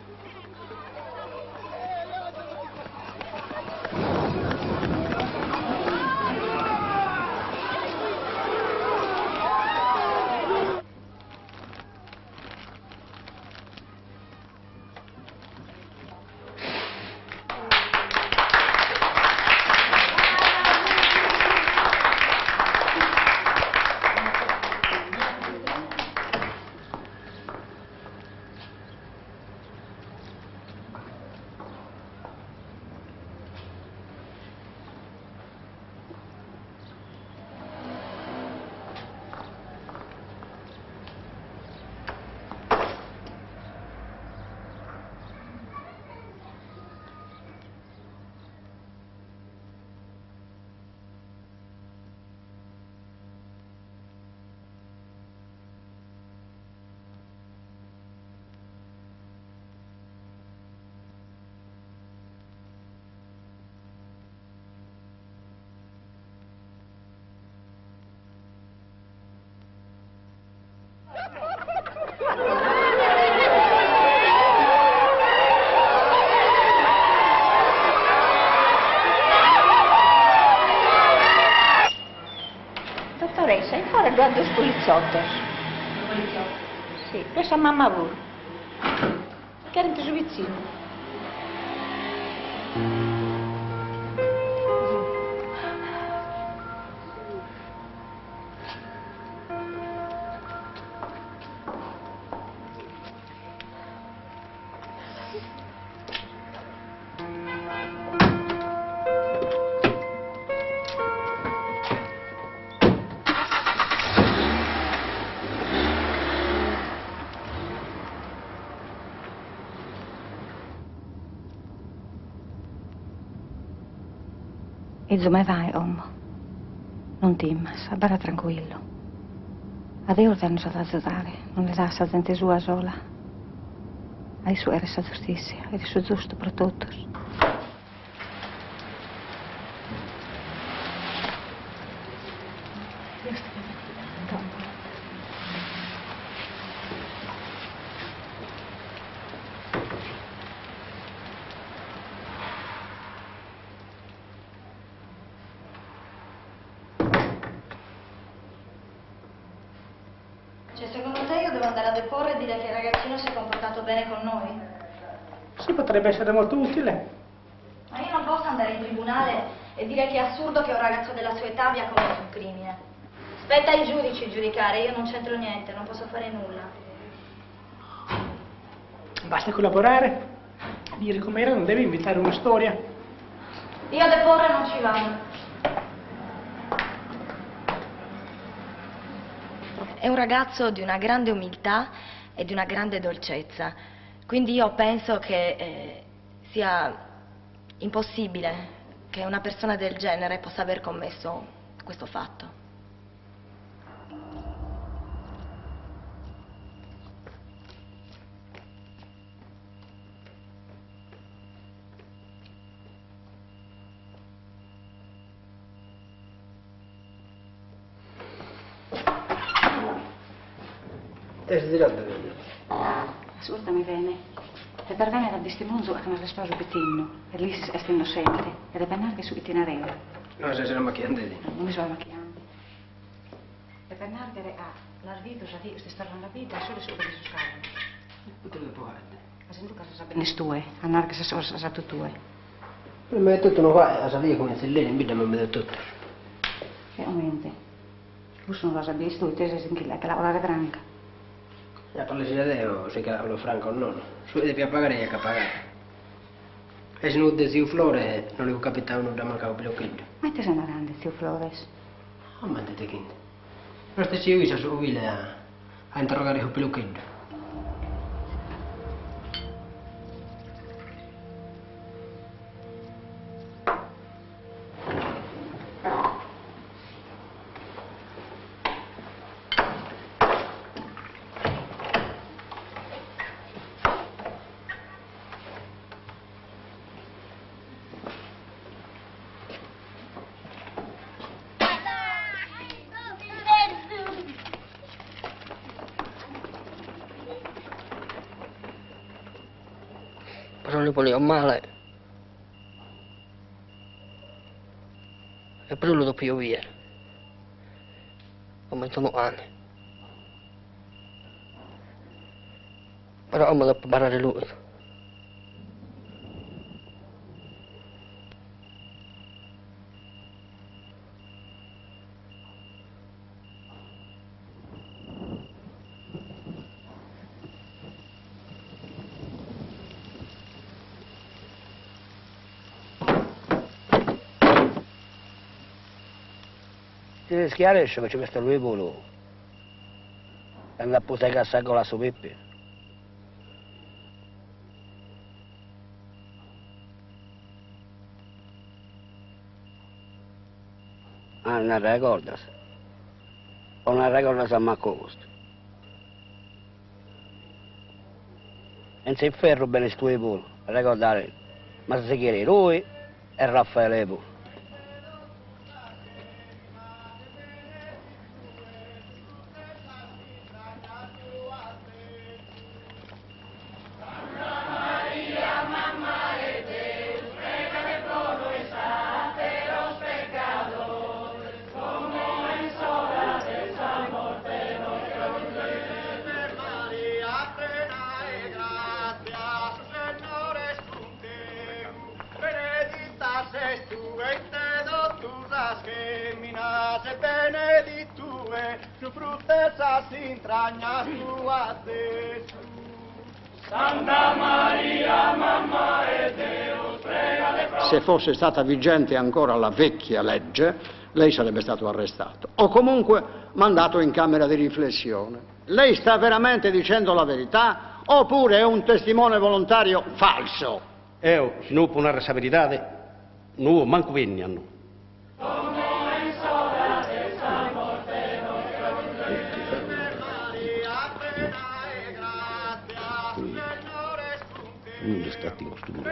Dottoressa, in fuori guardo il poliziotto. Sì, questa mamma vuole. che era inteso vicino. E dove vai, uomo? Non timmas, abbara tranquillo. A Deus dá-nos a ajudare, non le lascia a gente sua sola. A isso era essa justiça, era isso justo para todos. Cioè, secondo te io devo andare a deporre e dire che il ragazzino si è comportato bene con noi? Sì, potrebbe essere molto utile. Ma io non posso andare in tribunale e dire che è assurdo che un ragazzo della sua età abbia commesso un crimine. Spetta ai giudici giudicare, io non c'entro niente, non posso fare nulla. Basta collaborare, dire com'era, non devi inventare una storia. Io a deporre non ci vado. È un ragazzo di una grande umiltà e di una grande dolcezza, quindi io penso che sia impossibile che una persona del genere possa aver commesso questo fatto. Te si dirà bene. Ascoltami bene. Se per venire a Distimunzo che non risposo Bettino, e lì è innocente, ed è per che su itinarello. No, se la macchiando lì. Non mi sono macchiando. E per nargare a l'arvito, se ti sta la vita, solo su per su scala. Potrebbe provare. Ma se tu casa sapere stue, a nargare se sono sa tue. Ma è tutto non va, a salire come se lei in vita mi vede tutto. Che aumente. Tu sono la sabbia stue, te sei sinchilla, che lavora franca. La polizia deo, se che lo franco o non. Su vede più a pagare e che a pagare. E se non desi un flore, non le capitava uno da mancare un blocchino. Ma te sei una grande, zio Flores. Oh, ma te che? Non stessi io a subire a interrogare il pelucchino. Però li volevo male. E per lui lo doppio via. Come sono anni. Però me lo può parlare lui. Si schiarisce che ci mette lui volo. E andare a posare cassa con la sua Pippi. Ah, non ricordas? O non ricordas a Marco questo? E se il ferro bene sto volo, ricordare. Ma se chiede lui e Raffaele Evo. su fruttesa si intragna su a Gesù. Santa Maria, mamma e Dio, prega le prove. Se fosse stata vigente ancora la vecchia legge, lei sarebbe stato arrestato o comunque mandato in camera di riflessione. Lei sta veramente dicendo la verità oppure è un testimone volontario falso? Io, se non ho una responsabilità, non manco venni a noi. Non sta in questo mondo.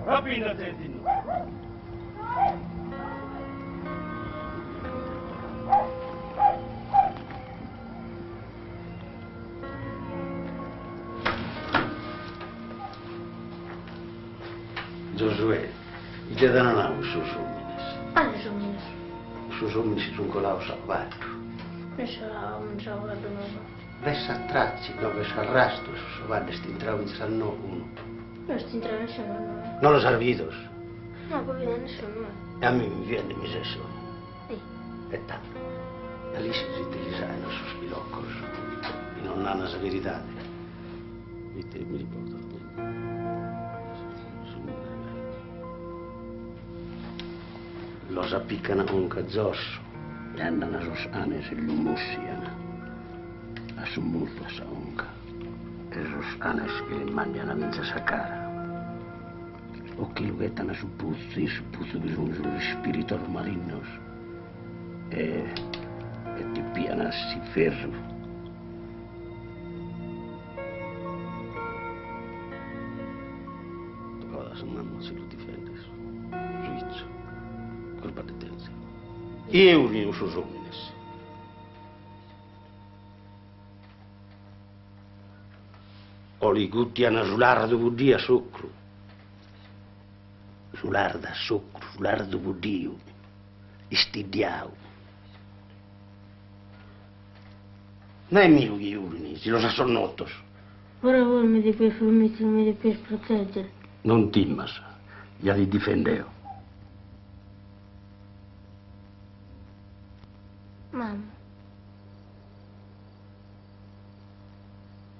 Rapina Tentino. Josué, i te danno un sus homines. Quali homines? Sus homines sono colaus a quattro. Eso non so guardo nuovo. Vessa tracci, dove s'arrastro, su vanno stintrau in sanno uno. Non sti entrando nessuno no. Non lo salvidos. No, poi viene nessuno. E a me mi viene mi sesso. Sì. E tanto. E lì si utilizzano su spiloccos. E non hanno la verità. Vite, mi ricordo. Los appiccano con cazzosso e andano a sosane se li mussiano. A su multo sa unca. E sosane che li mangiano a vinza sa cara. O che lo gettano su puzzi bisogno sugli spiriti malignos. E ti piano si ferro. Ora se mamma se lo difende. Suizzo. Colpa di tenza. Io li uso homines. O li guttiano sull'ardo budia sucru. Sull'arda sucru, sull'ardo budio. Istidiau. Non è mio che urini, si lo sa sonnottos. Ora voi mi devi permettere, mi devi proteggere. Non timmas, io li difendeo. Mamma.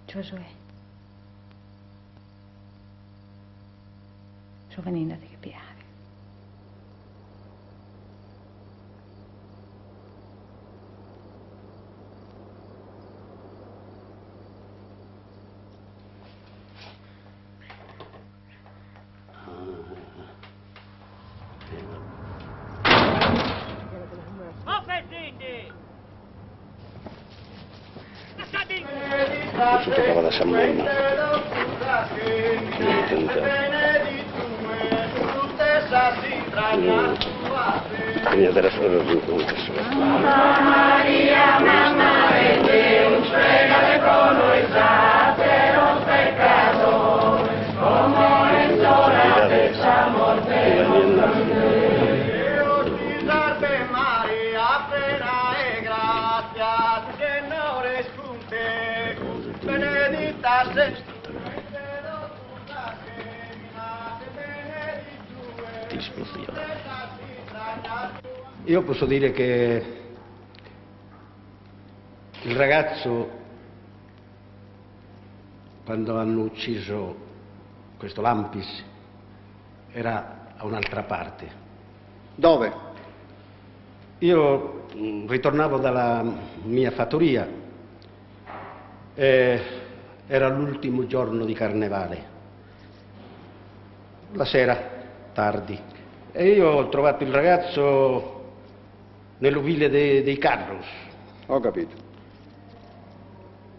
Giosuè. Sto venendo a ti piare. Questo toccava da San Monna. Quindi adesso lo rincontro. Maria, mamma e Deus, pregale con noi saceros pecadores, como en hora de esa muerte nos Deus visarte Maria, plena e gracia, Signore cum te, benedicta sei tu, Ti esplosione. Io posso dire che il ragazzo, quando hanno ucciso questo Lampis, era a un'altra parte. Dove? Io ritornavo dalla mia fattoria e era l'ultimo giorno di carnevale. La sera, tardi, e io ho trovato il ragazzo nell'ovile dei Carlos. Ho capito.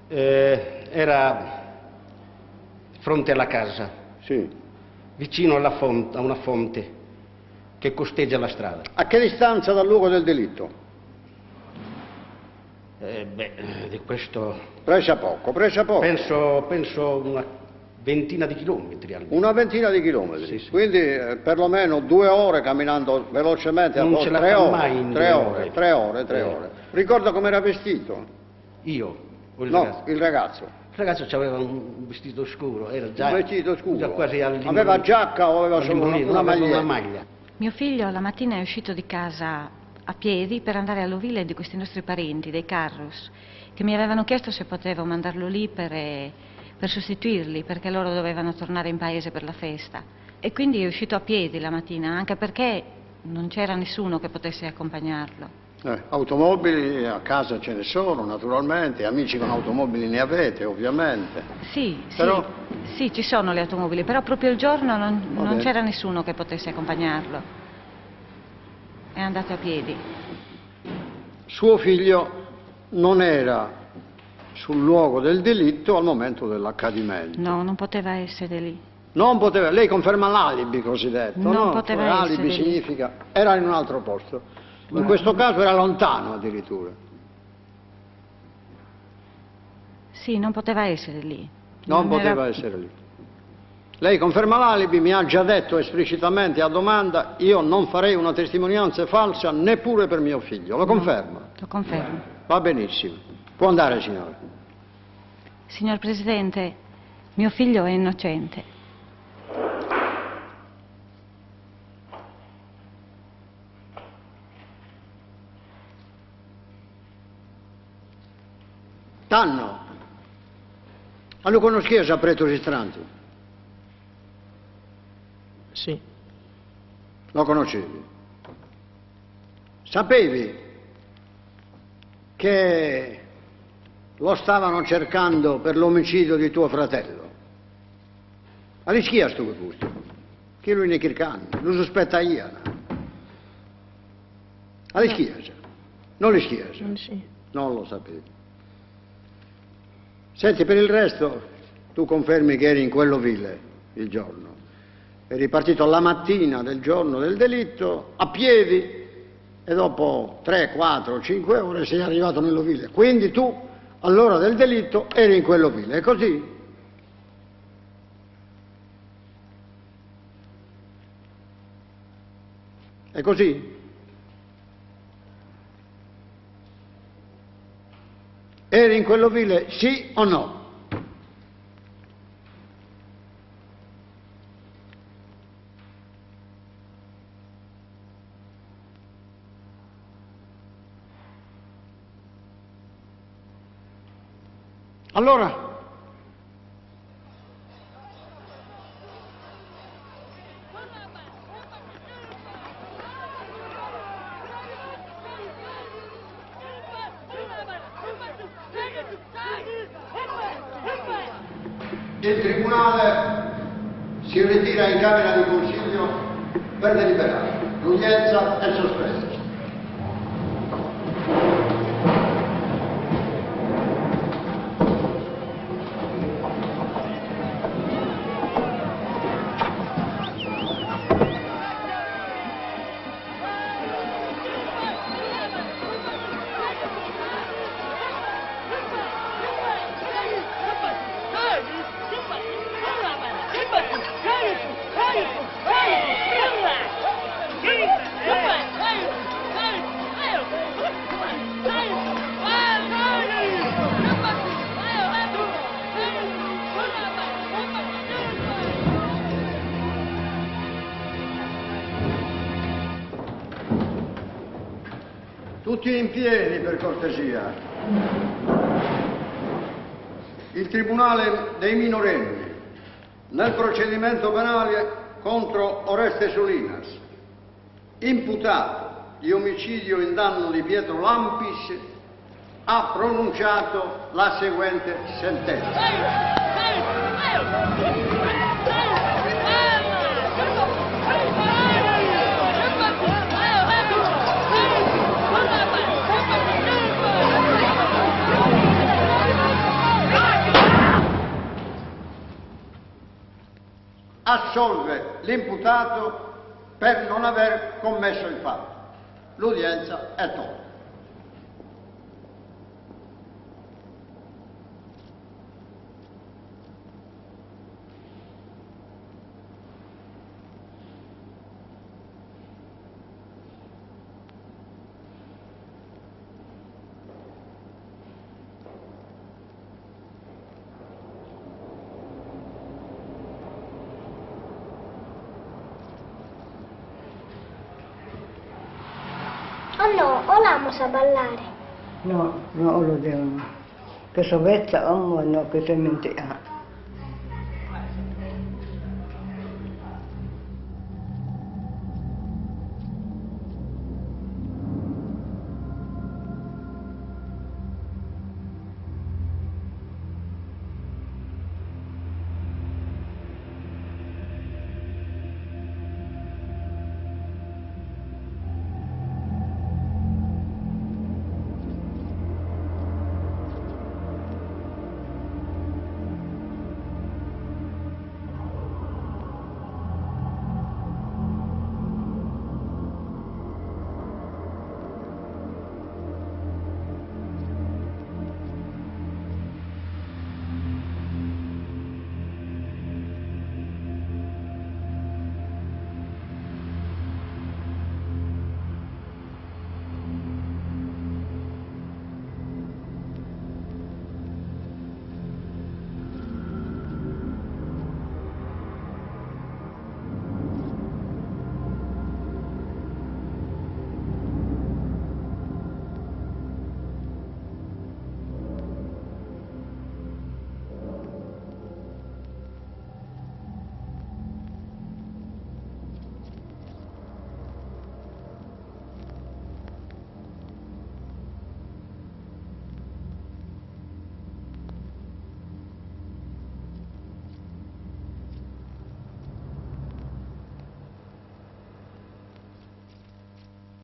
Era fronte alla casa, sì, vicino a una fonte che costeggia la strada. A che distanza dal luogo del delitto? Di questo... Precia poco, precia poco. Penso una ventina di chilometri almeno. Una ventina di chilometri, Sì, sì. quindi perlomeno 2 ore camminando velocemente, Non ce la fa mai in 2 ore. 3 ore. Ricorda com'era vestito? Io? O il No, ragazzo? il ragazzo. Il ragazzo aveva un vestito scuro, era già, Un vestito scuro. già quasi Aveva giacca o aveva solo una maglietta? maglia. Mio figlio la mattina è uscito di casa a piedi per andare all'ovile di questi nostri parenti, dei Carros, che mi avevano chiesto se potevo mandarlo lì per sostituirli, perché loro dovevano tornare in paese per la festa. E quindi è uscito a piedi la mattina, anche perché non c'era nessuno che potesse accompagnarlo. Automobili a casa ce ne sono, naturalmente, amici con automobili ne avete, ovviamente. Sì, Però- sì, ci sono le automobili, però proprio il giorno non Vabbè. c'era nessuno che potesse accompagnarlo. È andato a piedi. Suo figlio non era sul luogo del delitto al momento dell'accadimento. No, non poteva essere lì. Non poteva, lei conferma l'alibi cosiddetto, Non no? poteva Cioè, essere alibi lì. significa era in un altro posto. In questo caso era lontano addirittura. Sì, non poteva essere lì. Non poteva era- essere lì. Lei conferma l'alibi, mi ha già detto esplicitamente a domanda, io non farei una testimonianza falsa neppure per mio figlio. Lo conferma? Lo confermo. Va benissimo. Può andare, signore. Signor Presidente, mio figlio è innocente. Tanno. Ma lo conosci a Preto Sistranti? Sì. Lo conoscevi? Sapevi che lo stavano cercando per l'omicidio di tuo fratello? Ma li schia sto che fusti? Che lui ne kircani, lo sospetta io. Ma li schia? Non li schia? Sì. Non lo sapevi. Senti, per il resto, tu confermi che eri in quell'ovile il giorno. Eri partito la mattina del giorno del delitto, a piedi, e dopo 3, 4, 5 ore sei arrivato nell'ovile. Quindi tu, all'ora del delitto, eri in quell'ovile. È così? È così? Eri in quell'ovile, sì o no? Allora, il Tribunale si ritira in Camera di Consiglio per deliberare. L'udienza è sospesa. Tutti in piedi, per cortesia. Il Tribunale dei minorenni, nel procedimento penale contro Oreste Solinas, imputato di omicidio in danno di Pietro Lampis, ha pronunciato la seguente sentenza. Assolve l'imputato per non aver commesso il fatto. L'udienza è tolta. O no, o l'amo sa ballare. No, no lo devono. Che sovezza, no, che se mente ha.